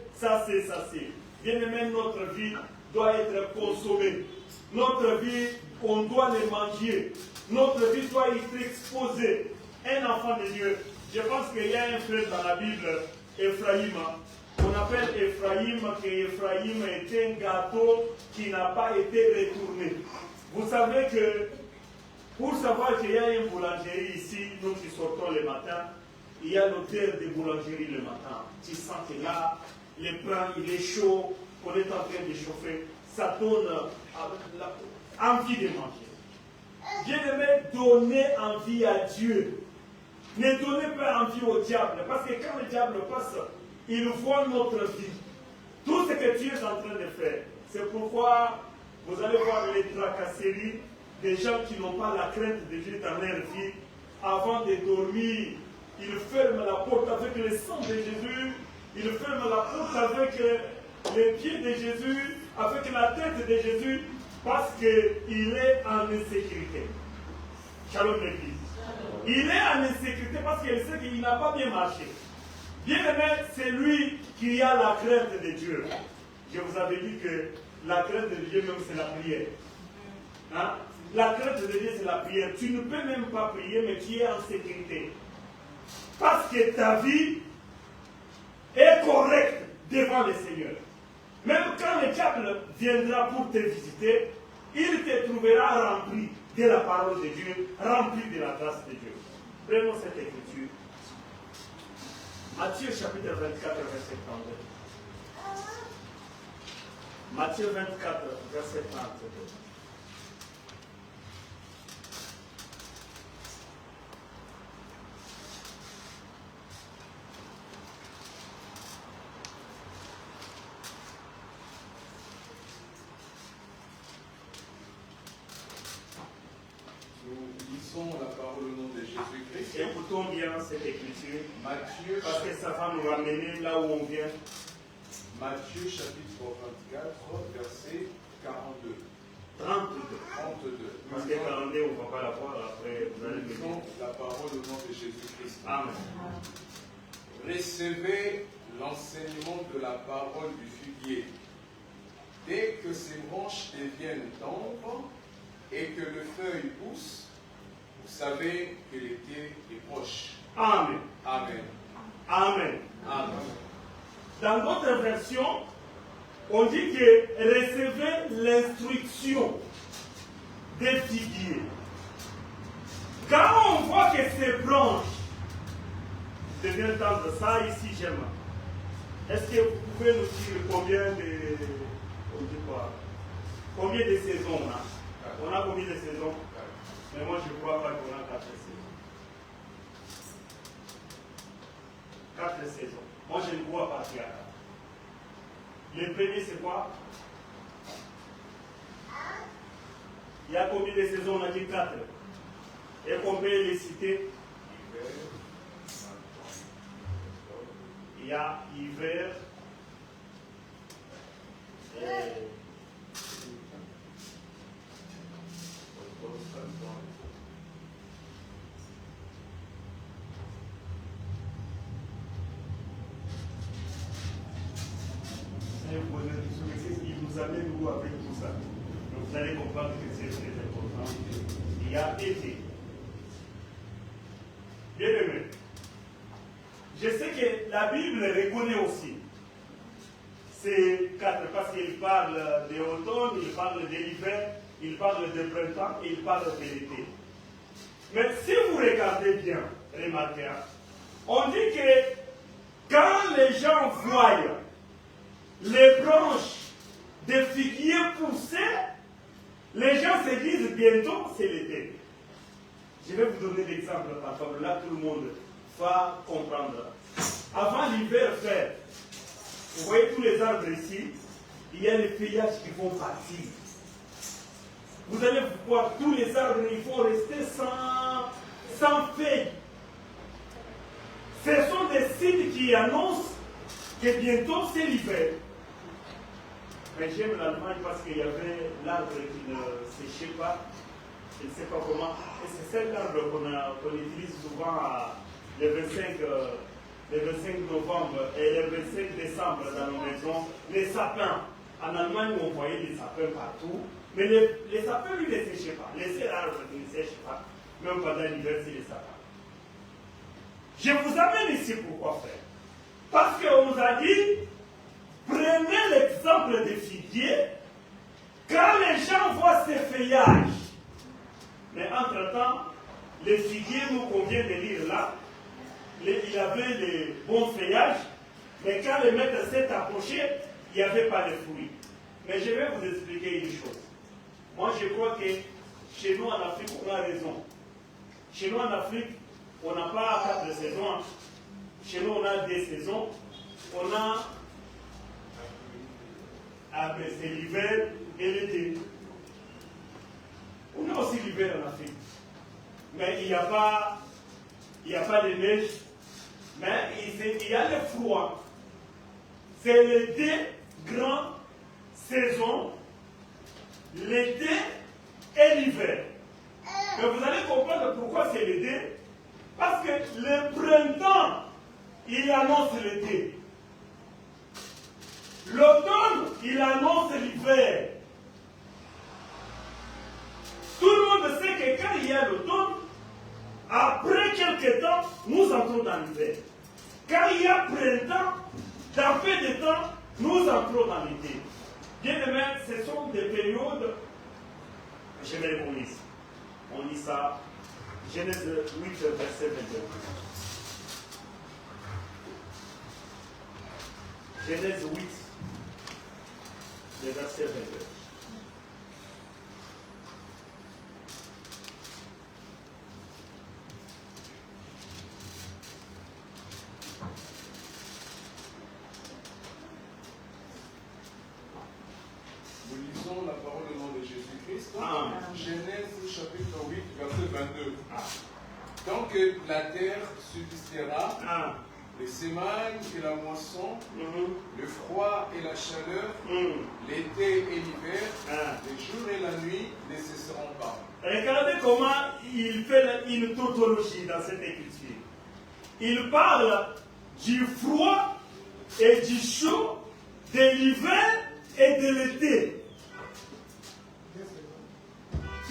Bien aimé, notre vie doit être consommée. Notre vie, on doit les manger. Notre vie doit être exposée. Un enfant de Dieu. Je pense qu'il y a un frère dans la Bible, Ephraïm. On appelle Ephraïm que Ephraïm est un gâteau qui n'a pas été retourné. Vous savez que pour savoir qu'il y a une boulangerie ici, nous qui sortons le matin, il y a l'odeur de boulangerie le matin. Tu sens que là, le pain il est chaud, on est en train de chauffer. Ça donne envie de manger. Bien-aimé, donnez envie à Dieu. Ne donnez pas envie au diable. Parce que quand le diable passe, il voit notre vie. Tout ce que tu es en train de faire. C'est pourquoi vous allez voir les tracasseries des gens qui n'ont pas la crainte de Dieu dans leur vie. Avant de dormir, ils ferment la porte avec le sang de Jésus. Ils ferment la porte avec les pieds de Jésus, avec la tête de Jésus, parce qu'il est en insécurité. Shalom l'Église. Il est en insécurité parce qu'il sait qu'il n'a pas bien marché. Bien aimé, c'est lui qui a la crainte de Dieu. Je vous avais dit que la crainte de Dieu même c'est la prière. Hein? La crainte de Dieu c'est la prière. Tu ne peux même pas prier mais tu es en sécurité. Parce que ta vie est correcte devant le Seigneur. Même quand le diable viendra pour te visiter, il te trouvera rempli de la parole de Dieu, rempli de la grâce de Dieu. Prenons cette écriture. Matthieu chapitre 24, verset 32. Matthieu 24, verset 30. Nous lisons la parole au nom de Jésus-Christ. Écoutons bien cette écriture, Matthieu, parce que ça va nous ramener là où on vient. Matthieu chapitre 24, verset 42. 32. Parce que 42, on ne va pas la voir, après vous allez Nous me lisons dire. la parole au nom de Jésus-Christ. Amen. Recevez l'enseignement de la parole du figuier. Dès que ses branches deviennent tendres et que le feuille pousse, vous savez que l'été est proche. Amen. Amen. Amen. Amen. Dans d'autres versions, on dit que recevez l'instruction des figuiers. Quand on voit que ces branches deviennent tendres, ça ici j'aime. Est-ce que vous pouvez nous dire combien de, on dit quoi, combien de saisons on a? On a combien de saisons? Mais moi je ne crois pas qu'on a 4 saisons. 4 saisons. Moi je ne crois pas qu'il y a 4. Le premier c'est quoi? Il y a combien de saisons? On a dit 4. Et combien les citer? Il y a hiver et il nous amène où avec tout ça? Donc vous allez comprendre que c'est très important. Il y a été. Bien aimé. Je sais que la Bible reconnaît aussi ces 4 parce qu'il parle de l'automne, il parle de l'hiver, il parle de printemps et il parle de l'été. Mais si vous regardez bien, remarquez, on dit que quand les gens voient les branches de figuier pousser, les gens se disent bientôt c'est l'été. Je vais vous donner l'exemple par exemple, là tout le monde va comprendre. Avant l'hiver faire, vous voyez tous les arbres ici, il y a les feuillages qui vont partir. Vous allez voir tous les arbres, ils vont rester sans feuilles. Ce sont des signes qui annoncent que bientôt c'est l'hiver. Mais j'aime l'Allemagne parce qu'il y avait l'arbre qui ne séchait pas. Je ne sais pas comment. Et c'est cet arbre qu'on utilise souvent le 25 novembre et le 25 décembre dans nos maisons. Les sapins. En Allemagne, on voyait des sapins partout. Mais les sapins, lui, ne séchaient pas. Les seuls arbres qui ne sèchent pas, même pendant l'hiver, c'est les sapins. Je vous amène ici pourquoi faire? Parce qu'on nous a dit, prenez l'exemple des figuiers, quand les gens voient ces feuillages. Mais entre-temps, les figuiers, nous qu'on vient de lire là, il avait les bons feuillages, mais quand le maître s'est approché, il n'y avait pas de fruits. Mais je vais vous expliquer une chose. Moi, je crois que chez nous en Afrique, on a raison. Chez nous en Afrique, on n'a pas 4 saisons. Chez nous, on a 2 saisons. On a c'est l'hiver et l'été. On a aussi l'hiver en Afrique. Mais il n'y a pas de neige. Mais il y a le froid. C'est les 2 grandes saisons, l'été et l'hiver. Mais vous allez comprendre pourquoi c'est l'été. Parce que le printemps, il annonce l'été. L'automne, il annonce l'hiver. Tout le monde sait que quand il y a l'automne, après quelques temps, nous entrons dans l'hiver. Quand il y a printemps, dans peu de temps, nous entrons dans l'été. Bien aimé, ce sont des périodes. Je vais les lire. On lit ça. Genèse 8, verset 22. Genèse 8, le verset 22. Nous lisons la parole au nom de Jésus-Christ. Ah. Genèse chapitre 8, verset 22. Ah. Tant que la terre subsistera, Ah. les semailles et la moisson, le froid et la chaleur, l'été et l'hiver, les jours et la nuit ne cesseront pas. Regardez comment il fait une tautologie dans cette écriture. Il parle du froid et du chaud, de l'hiver et de l'été.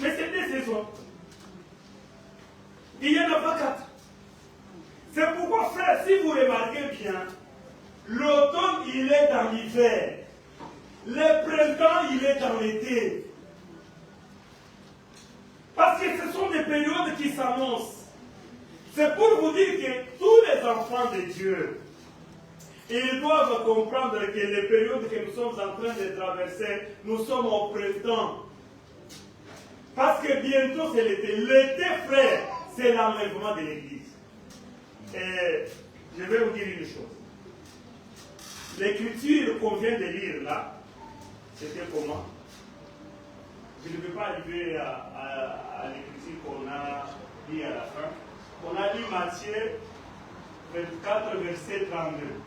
Mais c'est des saisons. Il y en a pas 4. C'est pourquoi, frère, si vous remarquez bien, l'automne, il est dans l'hiver. Le printemps, il est dans l'été. Parce que ce sont des périodes qui s'annoncent. C'est pour vous dire que tous les enfants de Dieu, ils doivent comprendre que les périodes que nous sommes en train de traverser, nous sommes au printemps. Parce que bientôt c'est l'été. L'été, frère, c'est l'enlèvement de l'Église. Et je vais vous dire une chose. L'écriture qu'on vient de lire là, c'était comment? Je ne vais pas arriver à l'écriture qu'on a dit à la fin. On a lu Matthieu 24, verset 32.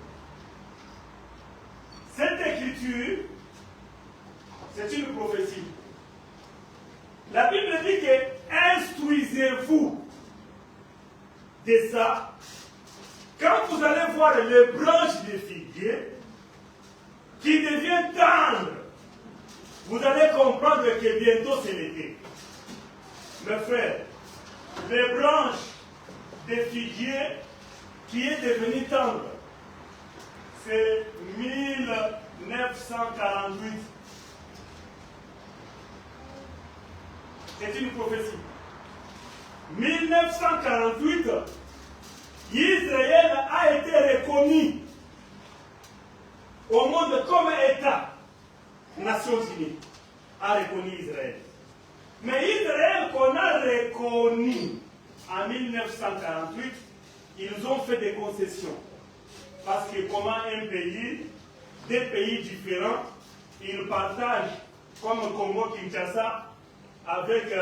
Cette écriture, c'est une prophétie. La Bible dit que instruisez-vous de ça. Quand vous allez voir les branches de figuier qui deviennent tendres, vous allez comprendre que bientôt c'est l'été. Mes frères, les branches de figuier qui est devenu tendre, c'est 1948. C'est une prophétie. 1948, Israël a été reconnu au monde comme État. Nations Unies a reconnu Israël. Mais Israël qu'on a reconnu en 1948, ils ont fait des concessions. Parce que comment un pays, des pays différents, ils partagent, comme Congo-Kinshasa, avec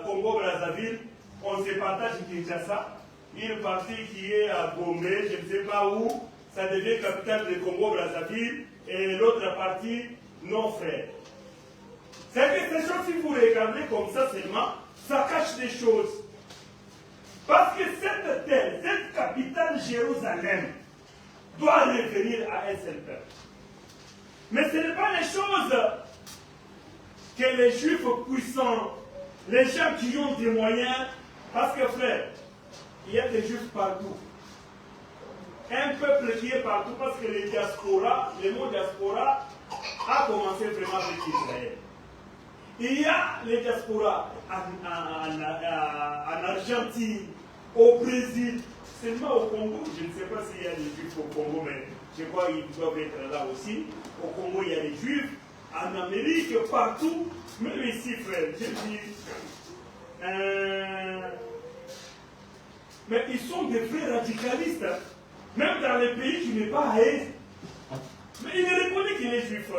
Congo-Brazzaville, on se partage Kinshasa. Une partie qui est à Gombe, je ne sais pas où, ça devient capitale de Congo-Brazzaville, et l'autre partie, non frère. C'est que ces choses, si vous regardez comme ça seulement, ça cache des choses. Parce que cette terre, cette capitale Jérusalem, doit revenir à un seul peuple. Mais ce n'est pas les choses que les Juifs puissants, les gens qui ont des moyens, parce que frère, il y a des Juifs partout. Un peuple qui est partout, parce que les diasporas, le mot diaspora a commencé vraiment avec Israël. Il y a les diasporas en Argentine, au Brésil, seulement au Congo. Je ne sais pas s'il y a des Juifs au Congo, mais je crois qu'ils doivent être là aussi. Au Congo, il y a des Juifs. En Amérique, partout. Même ici, frère, je dis. Mais ils sont des vrais radicalistes. Même dans les pays qui n'est pas à aise. Mais il reconnaît qu'il est juif,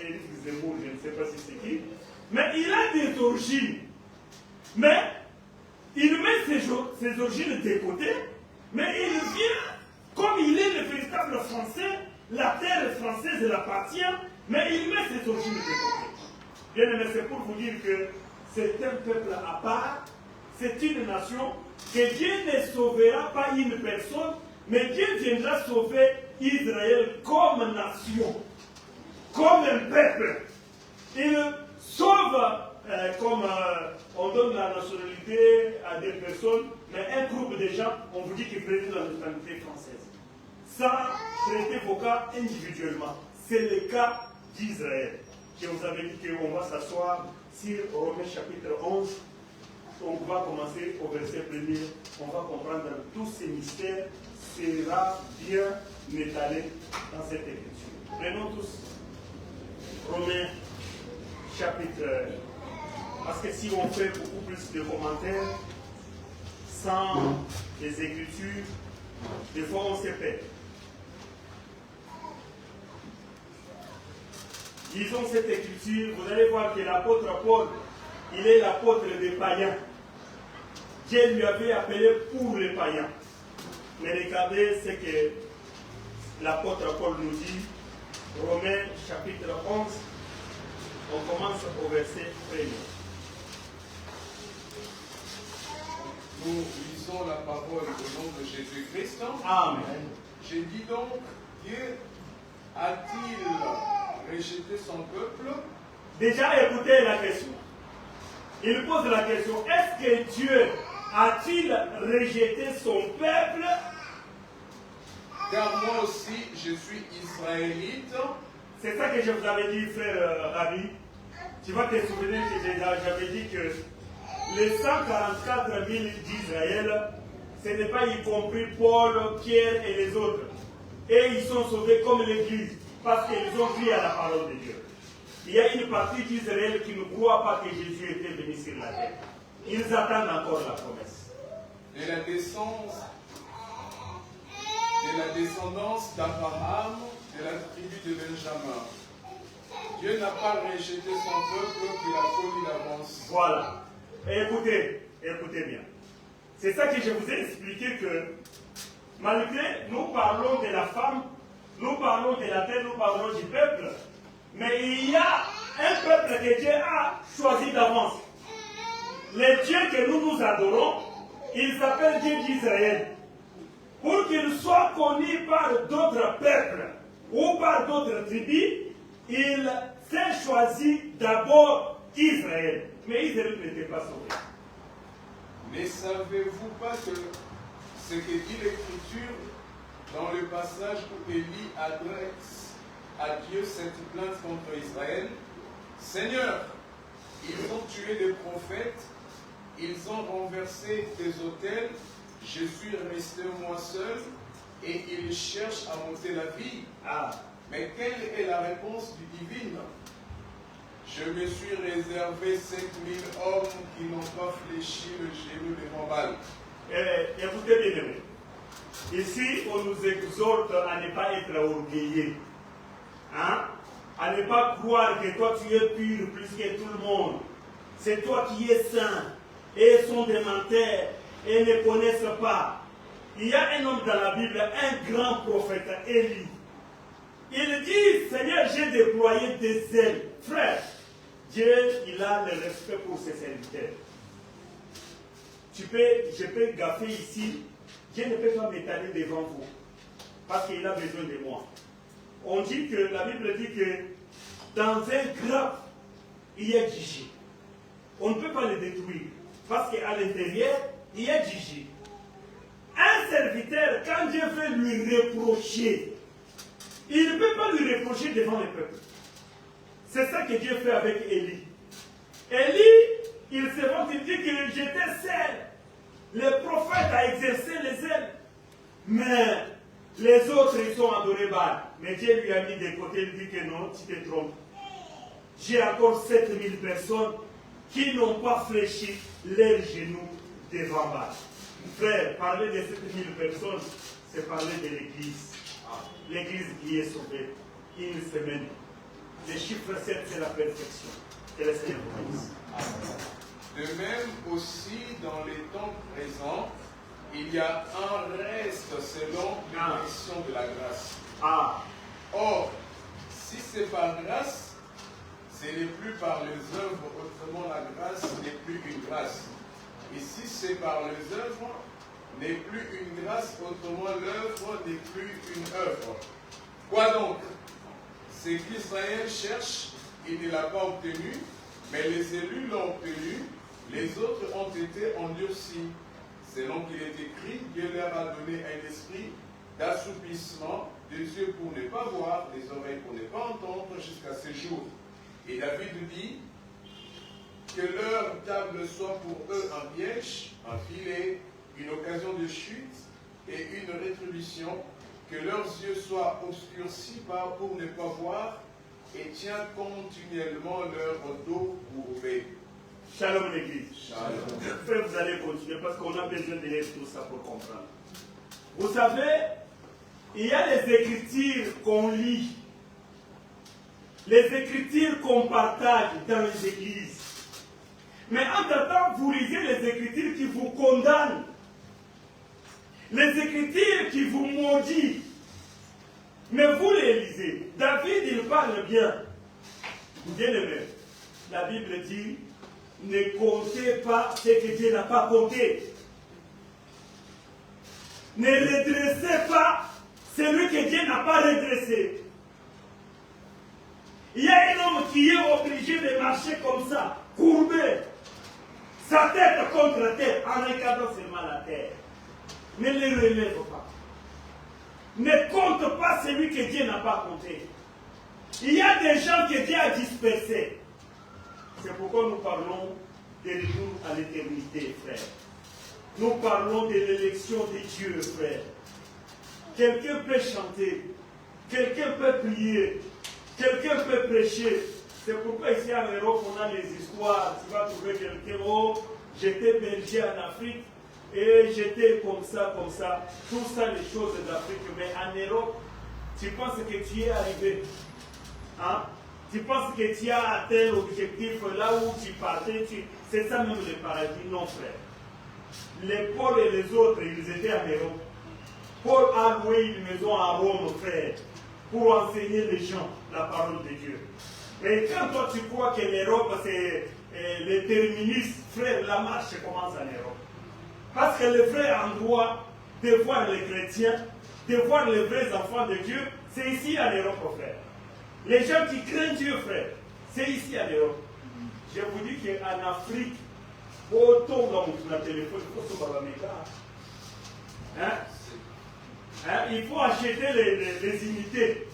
Éric Zemmour, je ne sais pas si c'est qui. Mais il a des origines. Mais il met ses origines de côté. Mais il vient, comme il est le véritable Français, la terre française l'appartient, mais il met ses origines de côté. Bien aimé, c'est pour vous dire que c'est un peuple à part, c'est une nation, que Dieu ne sauvera pas une personne, mais Dieu viendra sauver Israël comme nation, comme un peuple. Il sauve, comme on donne la nationalité à des personnes, mais un groupe de gens, on vous dit qu'ils prennent la nationalité française. Sans traiter vos cas individuellement. C'est le cas d'Israël. Je vous avais dit qu'on va s'asseoir sur Romains chapitre 11. On va commencer au verset 1er. On va comprendre tous ces mystères. Sera bien étalé dans cette écriture. Prenons tous Romains chapitre. Parce que si on fait beaucoup plus de commentaires, sans les Écritures, des fois on se perd. Lisons cette écriture, vous allez voir que l'apôtre Paul, il est l'apôtre des païens. Dieu lui avait appelé pour les païens. Mais regardez ce que l'apôtre Paul nous dit, Romains chapitre 11, on commence au verset 1er. Nous lisons la parole au nom de Jésus-Christ. Amen. J'ai dit donc, Dieu a-t-il rejeté son peuple? Déjà, écoutez la question. Il pose la question, est-ce que Dieu a-t-il rejeté son peuple? Car moi aussi, je suis israélite. C'est ça que je vous avais dit, frère Rabi. Tu vas te souvenir que j'avais dit que les 144 000 d'Israël, ce n'est pas y compris Paul, Pierre et les autres. Et ils sont sauvés comme l'Église, parce qu'ils ont cru à la parole de Dieu. Il y a une partie d'Israël qui ne croit pas que Jésus était venu sur la terre. Ils attendent encore la promesse. De la descendance d'Abraham, de la tribu de Benjamin. Dieu n'a pas rejeté son peuple qu'il a connu d'avance. Voilà. Et écoutez bien. C'est ça que je vous ai expliqué que malgré nous parlons de la femme, nous parlons de la terre, nous parlons du peuple, mais il y a un peuple que Dieu a choisi d'avance. Le Dieu que nous adorons, il s'appelle Dieu d'Israël. Pour qu'il soit connu par d'autres peuples ou par d'autres tribus, il s'est choisi d'abord Israël. Mais Israël n'était pas sauvé. Ne savez-vous pas que ce que dit l'Écriture dans le passage où Élie adresse à Dieu cette plainte contre Israël? Seigneur, ils ont tué des prophètes, ils ont renversé des autels, je suis resté moi seul, et ils cherchent à monter la vie. Mais quelle est la réponse du divin? Je me suis réservé 5000 hommes qui n'ont pas fléchi le genou devant Baal. Écoutez bien, aimés. Ici, on nous exhorte à ne pas être orgueilleux. Hein? À ne pas croire que toi tu es pur plus que tout le monde. C'est toi qui es saint. Et ils sont des menteurs et ne connaissent pas. Il y a un homme dans la Bible, un grand prophète, Élie. Il dit, Seigneur, j'ai déployé des ailes. Frère, Dieu, il a le respect pour ses serviteurs. Je peux gaffer ici. Dieu ne peut pas m'étaler devant vous. Parce qu'il a besoin de moi. On dit que, la Bible dit que dans un grave, il y a du J. On ne peut pas le détruire. Parce qu'à l'intérieur, il y a du J. Un serviteur, quand Dieu veut lui reprocher, il ne peut pas lui reprocher devant le peuple. C'est ça que Dieu fait avec Élie. Élie, il se vante, il dit que j'étais seul. Le prophète a exercé les ailes. Mais les autres, ils sont adorés Baal. Mais Dieu lui a mis de côté, il dit que non, tu te trompes. J'ai encore 7000 personnes qui n'ont pas fléchi leurs genoux devant Baal. Frère, parler de 7000 personnes, c'est parler de l'Église. L'Église qui est sauvée. Une semaine. Le chiffre 7, c'est la perfection. Que le Seigneur vous bénisse. De même aussi, dans les temps présents, il y a un reste selon l'élection de la grâce. Or, si c'est par grâce, ce n'est plus par les œuvres, autrement la grâce n'est plus une grâce. Et si c'est par les œuvres, n'est plus une grâce, autrement l'œuvre n'est plus une œuvre. Quoi donc? Ce qu'Israël cherche, il ne l'a pas obtenu, mais les élus l'ont obtenu, les autres ont été endurcis. Selon qu'il est écrit, Dieu leur a donné un esprit d'assoupissement, des yeux pour ne pas voir, des oreilles pour ne pas entendre, jusqu'à ce jour. Et David dit que leur table soit pour eux un piège, un filet, une occasion de chute et une rétribution, que leurs yeux soient obscurcis pour ne pas voir et tiens continuellement leur dos courbé. Shalom l'église. Shalom. Frère, vous allez continuer parce qu'on a besoin de lire tout ça pour comprendre. Vous savez, il y a les écritures qu'on lit, les écritures qu'on partage dans les églises. Mais entre-temps, vous lisez les écritures qui vous condamnent, les écritures qui vous maudissent. Mais vous les lisez. David, il parle bien. Bien aimé, la Bible dit, ne comptez pas ce que Dieu n'a pas compté. Ne redressez pas celui que Dieu n'a pas redressé. Il y a un homme qui est obligé de marcher comme ça, courbé, sa tête contre la terre, en regardant seulement la terre. Ne le relève pas. Ne compte pas celui que Dieu n'a pas compté. Il y a des gens que Dieu a dispersés. C'est pourquoi nous parlons de retour à l'éternité, frère. Nous parlons de l'élection de Dieu, frère. Quelqu'un peut chanter, quelqu'un peut prier, quelqu'un peut prêcher. C'est pourquoi ici en Europe, on a les histoires. Tu vas trouver quelqu'un, oh, j'étais berger en Afrique et j'étais comme ça, comme ça. Tout ça, les choses d'Afrique. Mais en Europe, tu penses que tu es arrivé. Hein? Tu penses que tu as atteint l'objectif là où tu partais. C'est ça même le paradis. Non, frère. Les Paul et les autres, ils étaient en Europe. Paul a loué une maison à Rome, frère, pour enseigner les gens la parole de Dieu. Et quand toi tu crois que l'Europe c'est le terminus, frère, la marche commence en Europe. Parce que le vrai endroit de voir les chrétiens, de voir les vrais enfants de Dieu, c'est ici en Europe, frère. Les gens qui craignent Dieu, frère, c'est ici en Europe. Je vous dis qu'en Afrique, autant dans mon téléphone, il faut se il faut acheter les unités.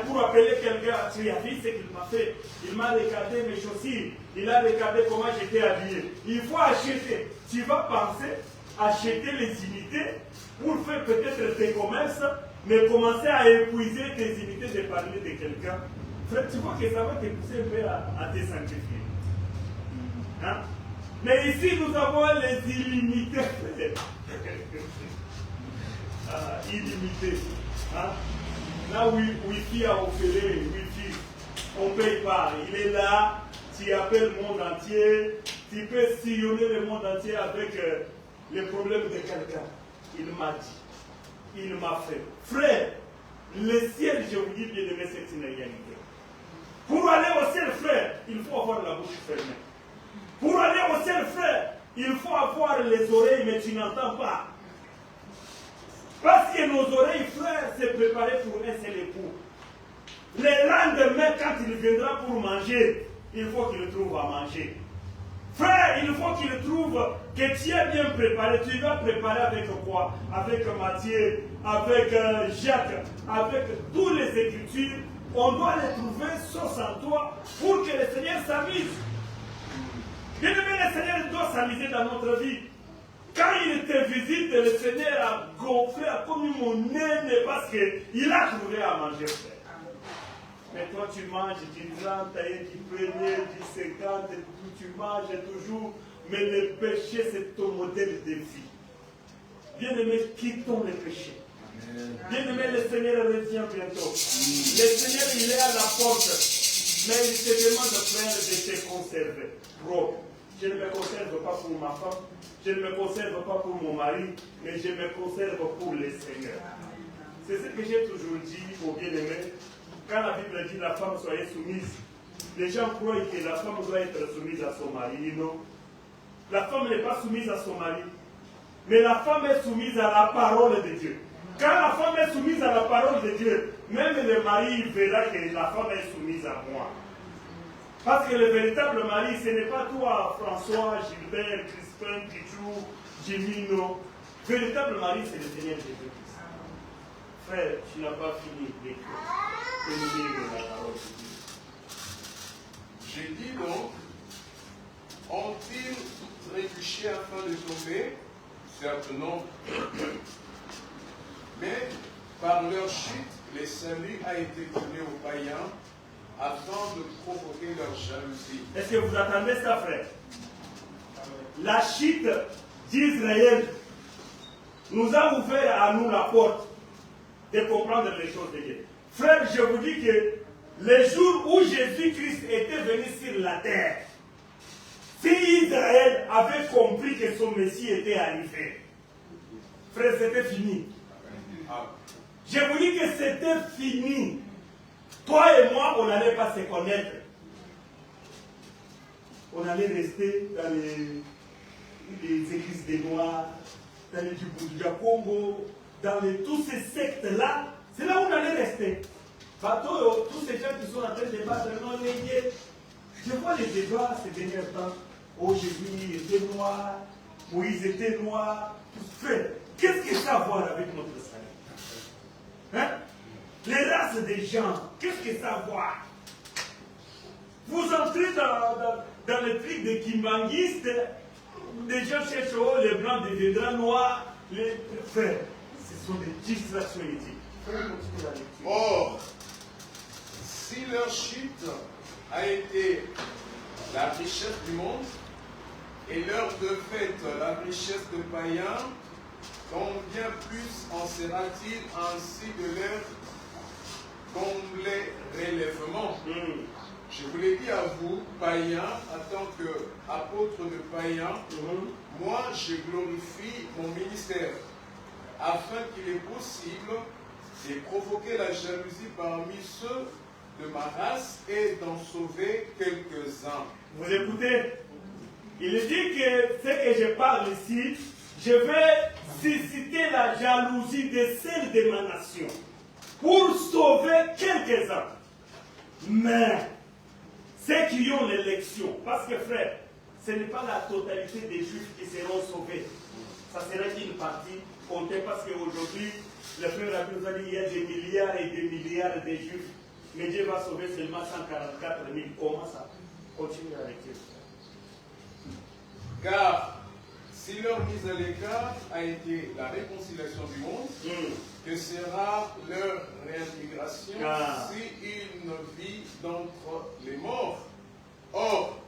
Pour appeler quelqu'un, tu as vu ce qu'il m'a fait. Il m'a regardé mes chaussures. Il a regardé comment j'étais habillé. Il faut acheter. Tu vas penser acheter les unités pour faire peut-être tes commerces, mais commencer à épuiser tes unités de parler de quelqu'un. Frère, tu vois que ça va te pousser un peu à te sanctifier. Hein? Mais ici, nous avons les illimités. Illimité. Hein? Là où Wi-Fi a offert, Wi-Fi, on ne paye pas. Il est là, tu appelles le monde entier, tu peux sillonner le monde entier avec les problèmes de quelqu'un. Il m'a dit, il m'a fait. Frère, le ciel, je vous dis bien aimé, c'est une réalité. Pour aller au ciel, frère, il faut avoir la bouche fermée. Pour aller au ciel, frère, il faut avoir les oreilles, mais tu n'entends pas. Parce que nos oreilles, frère, c'est préparé pour un seul époux. Le lendemain, quand il viendra pour manger, il faut qu'il trouve à manger. Frère, il faut qu'il trouve que tu es bien préparé. Tu vas préparer avec quoi? Avec Matthieu, avec Jacques, avec toutes les Écritures. On doit les trouver sauf en toi pour que le Seigneur s'amuse. Bien aimé, le Seigneur doit s'amuser dans notre vie. Quand il te visite, le Seigneur a gonflé, a commis mon nez parce qu'il a trouvé à manger, frère. Mais toi, tu manges du 30, du 1er, du 50, tu manges toujours. Mais le péché, c'est ton modèle de vie. Bien-aimé, quittons le péché. Bien-aimé, le Seigneur revient bientôt. Le Seigneur, il est à la porte. Mais il te demande, frère, de te conserver propre. Je ne me conserve pas pour ma femme. Je ne me conserve pas pour mon mari, mais je me conserve pour le Seigneur. C'est ce que j'ai toujours dit aux bien-aimés. Quand la Bible dit la femme soyez soumise, les gens croient que la femme doit être soumise à son mari. Non. La femme n'est pas soumise à son mari, mais la femme est soumise à la parole de Dieu. Quand la femme est soumise à la parole de Dieu, même le mari verra que la femme est soumise à moi. Parce que le véritable mari, ce n'est pas toi, François, Gilbert, Crispin, Pichou, Jimino. Le véritable mari, c'est le Seigneur Jésus-Christ. Frère, tu n'as pas fini d'écrire la parole de Dieu. J'ai dit donc, ont-ils trébuché afin de tomber? Certes non. Mais par leur chute, le salut a été donné aux païens, afin de provoquer leur jalousie. Est-ce que vous attendez ça, frère? La chute d'Israël nous a ouvert à nous la porte de comprendre les choses de Dieu. Frère, je vous dis que le jour où Jésus-Christ était venu sur la terre, si Israël avait compris que son Messie était arrivé, frère, c'était fini. Je vous dis que c'était fini. Toi et moi, on n'allait pas se connaître. On allait rester dans les églises des Noirs, dans les Djibouti Congo, dans tous ces sectes-là. C'est là où on allait rester. Bateau, tous ces gens qui sont en train de débattre, non, je vois les débats ces derniers temps. Oh, Jésus était noir, Moïse était noir. Frère, qu'est-ce que ça a à voir avec notre salut? Hein? Les races des gens, qu'est-ce que ça a à voir? Vous entrez dans le truc des kimbanguistes, les gens cherchent oh, les blancs deviendront noirs, les frères. Ce sont des distractions éthiques. Or, si leur chute a été la richesse du monde, et leur de fait la richesse de païens, combien plus en sera-t-il ainsi de leur complet relèvement? Je vous l'ai dit à vous, païens, en tant qu'apôtre de païens, moi je glorifie mon ministère, afin qu'il est possible de provoquer la jalousie parmi ceux de ma race et d'en sauver quelques-uns. Vous écoutez? Il dit que ce que je parle ici, je vais susciter la jalousie de celle de ma nation pour sauver quelques-uns. Mais ceux qui ont l'élection, parce que frère, ce n'est pas la totalité des Juifs qui seront sauvés. Ça sera une partie comptée parce qu'aujourd'hui, le frère nous a dit qu'il y a des milliards et des milliards de Juifs. Mais Dieu va sauver seulement 144 000. Comment ça? Continue avec Dieu. Car si leur mise à l'écart a été la réconciliation du monde, que sera leur réintégration s'ils ne vivent d'entre les morts? Or,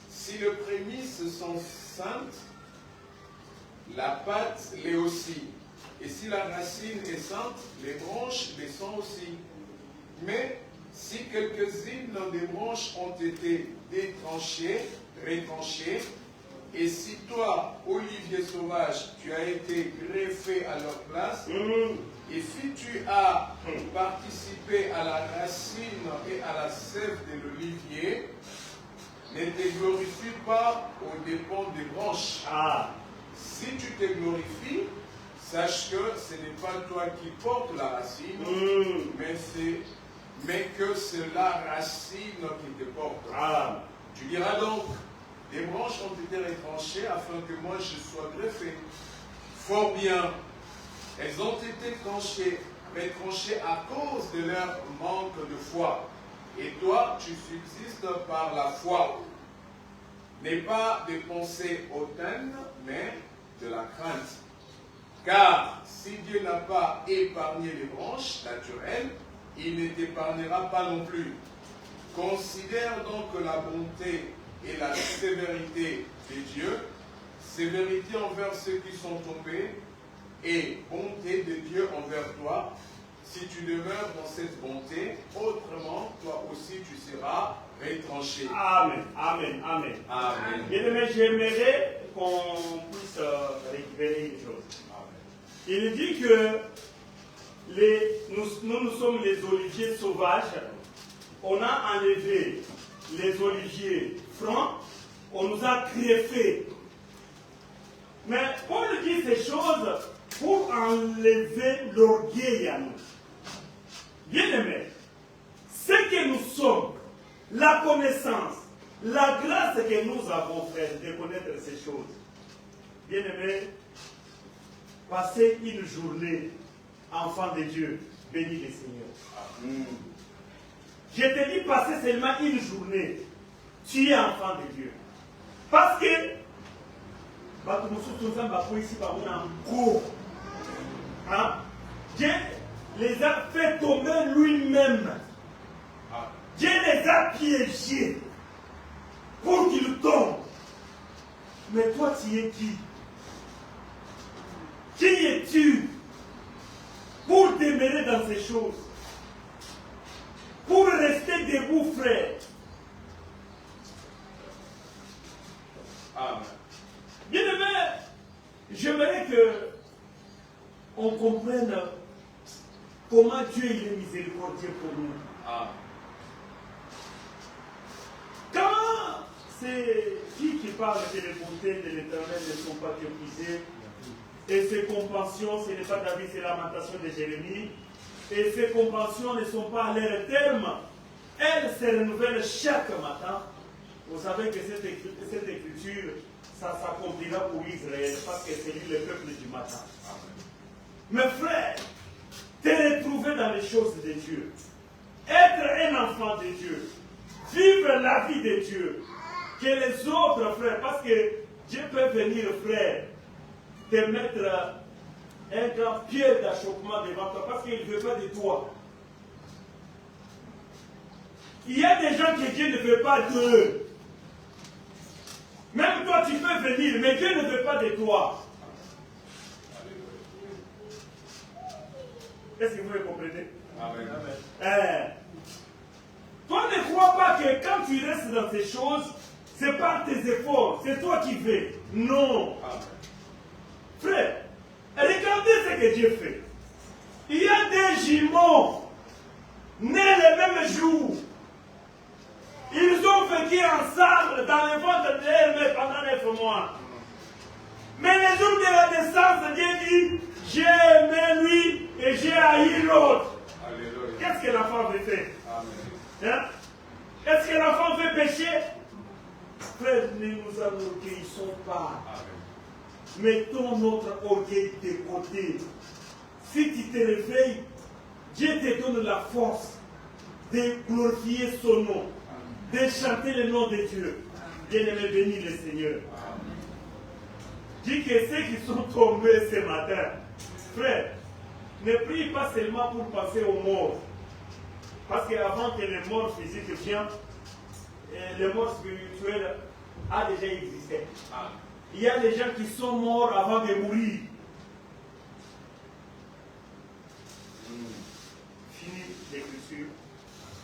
si les prémices sont saintes, la pâte l'est aussi. Et si la racine est sainte, les branches les sont aussi. Mais si quelques-unes des branches ont été retranchées, et si toi, olivier sauvage, tu as été greffé à leur place, et si tu as participé à la racine et à la sève de l'olivier, ne te glorifie pas aux dépens des branches. Si tu te glorifies, sache que ce n'est pas toi qui portes la racine, mais que c'est la racine qui te porte. Tu diras donc, les branches ont été retranchées afin que moi je sois greffé. Fort bien, elles ont été retranchées à cause de leur manque de foi. Et toi, tu subsistes par la foi. N'est pas de pensée hautaine, mais de la crainte. Car si Dieu n'a pas épargné les branches naturelles, il ne t'épargnera pas non plus. Considère donc la bonté et la sévérité de Dieu, sévérité envers ceux qui sont tombés, et bonté de Dieu envers toi, si tu demeures dans cette bonté, autrement, toi aussi tu seras retranché. Amen, amen, amen. Amen. Bien-aimé, j'aimerais qu'on puisse récupérer une chose. Il dit que nous sommes les oliviers sauvages. On a enlevé les oliviers francs. On nous a greffés. Mais Paul dit ces choses pour enlever l'orgueil à nous. Bien-aimés, ce que nous sommes, la connaissance, la grâce que nous avons, frère, de connaître ces choses. Bien-aimés, passez une journée, enfant de Dieu, béni le Seigneur. Je te dis passer seulement une journée, tu es enfant de Dieu. Parce que, Dieu les a fait tomber lui-même. Dieu les a piégés pour qu'ils tombent. Mais toi, tu es qui? Qui es-tu pour demeurer dans ces choses? Pour rester debout, frère. Amen. Bien aimé, j'aimerais que on comprenne comment Dieu il est miséricordieux pour nous. Amen. Quand c'est qui parle que les bontés de l'Éternel ne sont pas épuisées, et ses compassions, ce n'est pas David, c'est lamentation de Jérémie, et ses compassions ne sont pas à leur terme, elles se renouvellent chaque matin. Vous savez que cette écriture, ça s'accomplira pour Israël, parce que c'est lui le peuple du matin. Mes frères, te retrouver dans les choses de Dieu, être un enfant de Dieu, vivre la vie de Dieu, que les autres frères, parce que Dieu peut venir, frère, te mettre un grand pierre d'achoppement devant toi, parce qu'il ne veut pas de toi. Il y a des gens que Dieu ne veut pas d'eux. Même toi, tu peux venir, mais Dieu ne veut pas de toi. Est-ce que vous me comprenez? Amen. Toi, ne crois pas que quand tu restes dans ces choses, c'est par tes efforts, c'est toi qui fais. Non. Amen. Frère, regardez ce que Dieu fait. Il y a des jumeaux nés le même jour. Ils ont vécu ensemble dans le ventre de leur mère pendant 9 mois. Mais le jour de la naissance, Dieu dit, j'ai aimé lui et j'ai haï l'autre. Alléluia. Qu'est-ce que l'enfant veut faire? Amen. Hein? Est-ce que l'enfant veut pécher? Frère, ne nous enorgueillissons pas. Amen. Mettons notre orgueil de côté. Si tu te réveilles, Dieu te donne la force de glorifier son nom, de chanter le nom de Dieu. Bien-aimé, bénis le Seigneur. Dis que ceux qui sont tombés ce matin, frère, ne prie pas seulement pour penser aux morts. Parce qu'avant que les morts physiques viennent, les morts spirituels a déjà existé. Il y a des gens qui sont morts avant de mourir. Fini l'écriture.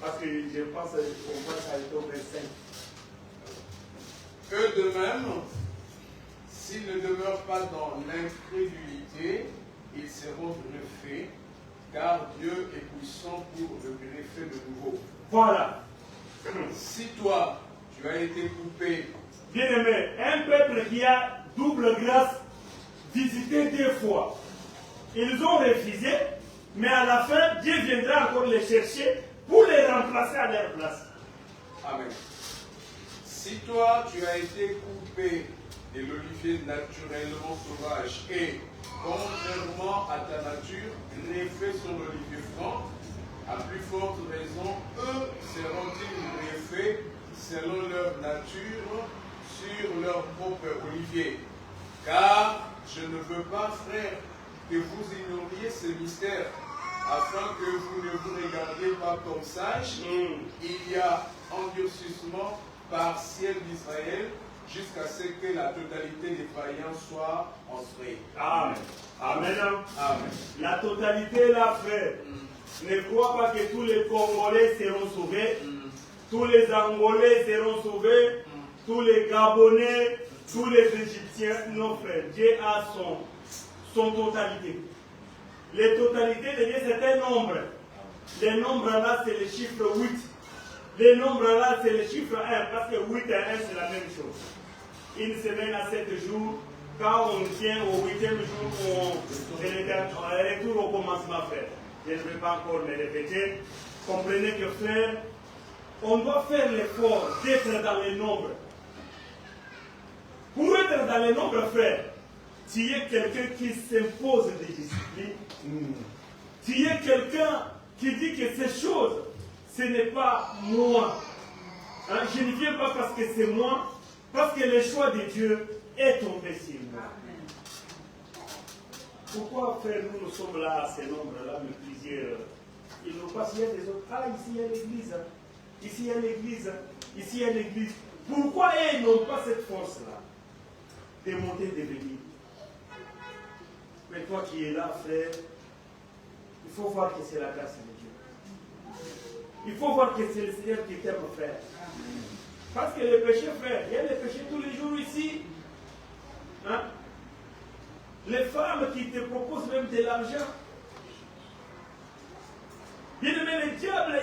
Parce que je pense qu'on voit ça au 25. Eux de même, s'ils ne demeurent pas dans l'incrédulité, ils seront greffés, car Dieu est puissant pour le greffer de nouveau. Voilà. Si toi, tu as été coupé, Bien-aimé, un peuple qui a double grâce, visité 2 fois. Ils ont refusé, mais à la fin, Dieu viendra encore les chercher pour les remplacer à leur place. Amen. Si toi, tu as été coupé de l'olivier naturellement sauvage et, contrairement à ta nature, greffé sur l'olivier franc, à plus forte raison, eux seront-ils greffés selon leur nature sur leur propre olivier. Car je ne veux pas, frère, que vous ignoriez ce mystère, afin que vous ne vous regardiez pas comme sages. Il y a endurcissement partiel d'Israël jusqu'à ce que la totalité des païens soit entrée. Amen. Amen. Amen. La totalité est là, frère. Ne crois pas que tous les Congolais seront sauvés, tous les Angolais seront sauvés, tous les Gabonais, tous les Égyptiens. Non, frère. Dieu a son totalité. Les totalités de Dieu, c'est un nombre. Le nombre là, c'est le chiffre 8. Le nombre là, c'est le chiffre 1. Parce que 8 et 1, c'est la même chose. Une semaine à 7 jours. Quand on tient au 8e jour, on retourne au commencement, frère. Je ne vais pas encore me répéter. Comprenez que, frère, on doit faire l'effort d'être dans les nombres. Pour être dans les nombres, frère, tu es quelqu'un qui s'impose des disciplines. Tu es quelqu'un qui dit que ces choses, ce n'est pas moi. Hein? Je ne viens pas parce que c'est moi, parce que le choix de Dieu est tombé sur moi. Pourquoi, frère, nous sommes là, à ces nombres-là, mais plusieurs. Ils n'ont pas signé des autres. Ah, ici, il y a l'église. Ici, il y a l'église. Ici, il y a l'église. Pourquoi ils n'ont pas cette force-là de monter, de venir? Mais toi qui es là, frère, il faut voir que c'est la grâce de Dieu. Il faut voir que c'est le Seigneur qui t'aime, frère. Parce que les péchés, frère, il y a des péchés tous les jours ici. Hein? Les femmes qui te proposent même de l'argent. Bien aimé, le diable,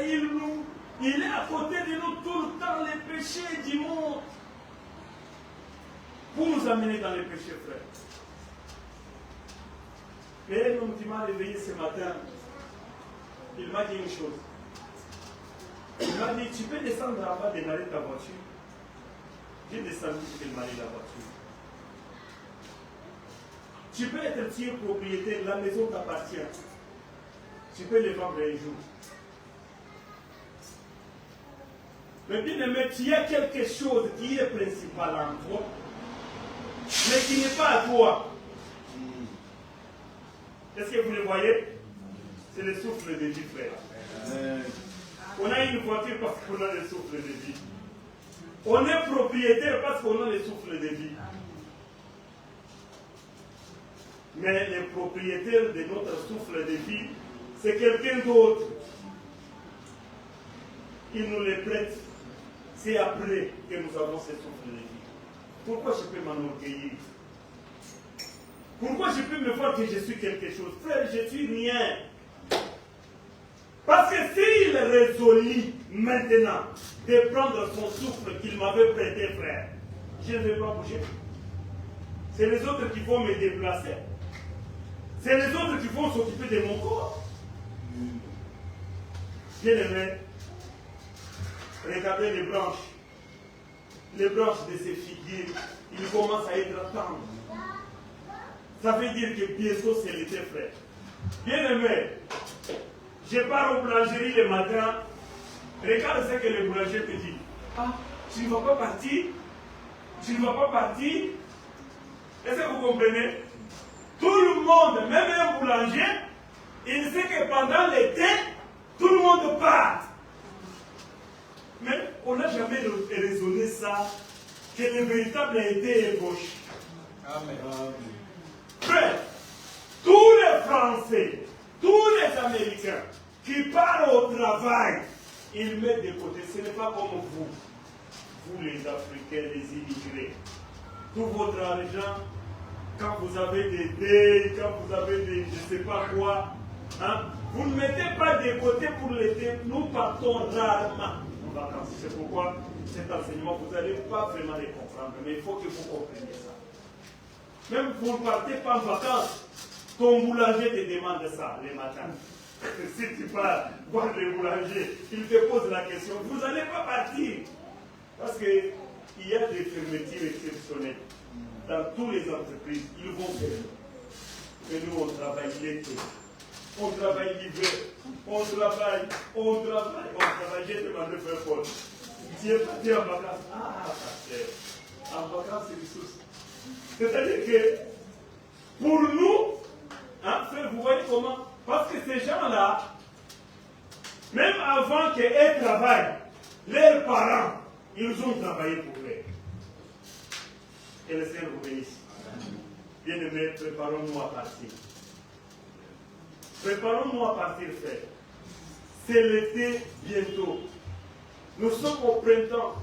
il est à côté de nous tout le temps, les péchés du monde. Pour nous amener dans les péchés, frère. Mais un homme qui m'a réveillé ce matin, il m'a dit une chose. Il m'a dit, tu peux descendre en bas, démarrer ta voiture. J'ai descendu pour démarrer la voiture. Tu peux être tiers propriétaire, la maison t'appartient. Tu peux les vendre un jour. Mais bien aimé, il y a quelque chose qui est principal en toi, mais qui n'est pas à toi. Est-ce que vous le voyez? C'est le souffle de vie, frère. On a une voiture parce qu'on a le souffle de vie. On est propriétaire parce qu'on a le souffle de vie. Mais le propriétaire de notre souffle de vie, c'est quelqu'un d'autre. Il nous le prête. C'est après que nous avons ce souffle de vie. Pourquoi je peux m'enorgueillir? Pourquoi je peux me voir que je suis quelque chose? Frère, je suis rien. Parce que s'il résolut maintenant de prendre son souffle qu'il m'avait prêté, frère, je ne vais pas bouger. C'est les autres qui vont me déplacer. C'est les autres qui vont s'occuper de mon corps. Bien aimé, regardez les branches. Les branches de ces figuiers, ils commencent à être tendres. Ça veut dire que bientôt c'est l'été, frère. Bien aimé, je pars au boulangerie le matin. Regarde ce que le boulanger te dit. Ah, tu ne vas pas partir? Tu ne vas pas partir? Est-ce que vous comprenez? Tout le monde, même un boulanger, il sait que pendant l'été, tout le monde part. Mais on n'a jamais raisonné ça, que le véritable été est gauche. Amen. Frère, tous les Français, tous les Américains qui partent au travail, ils mettent de côté. Ce n'est pas comme vous, vous les Africains, les immigrés. Tout votre argent, quand vous avez des dés, quand vous avez des je ne sais pas quoi, hein, vous ne mettez pas de côté pour l'été. Nous partons rarement en vacances. C'est pourquoi cet enseignement, vous n'allez pas vraiment les comprendre, mais il faut que vous compreniez ça. Même vous ne partez pas en vacances, ton boulanger te demande ça les matins. Si tu pars voir le boulanger, il te pose la question, vous n'allez pas partir. Parce qu'il y a des fermetures exceptionnelles. Dans toutes les entreprises, ils vont fermer. Mais nous, on travaille l'été. On travaille l'hiver. On travaille. J'ai demandé faire quoi? Tu es parti en vacances. Ah, pasteur. En vacances, c'est une source. C'est-à-dire que, pour nous, hein, frère, vous voyez comment? Parce que ces gens-là, même avant qu'ils travaillent, leurs parents, ils ont travaillé pour eux. Que le Seigneur vous bénisse. Bien-aimés, préparons-nous à partir. Préparons-nous à partir, frère. C'est l'été bientôt. Nous sommes au printemps.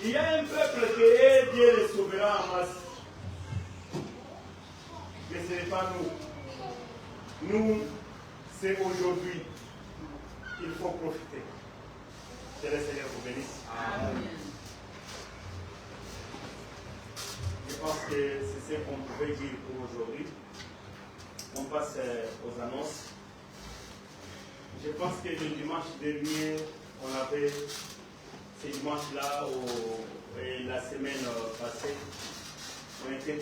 Il y a un peuple qui est Dieu les sauvera en masse. Mais ce n'est pas nous. Nous, c'est aujourd'hui. Il faut profiter. Que le Seigneur vous bénisse. Amen. Je pense que c'est ce qu'on pouvait dire pour aujourd'hui. On passe aux annonces. Je pense que le dimanche dernier, on avait ce dimanche-là, et la semaine passée, on était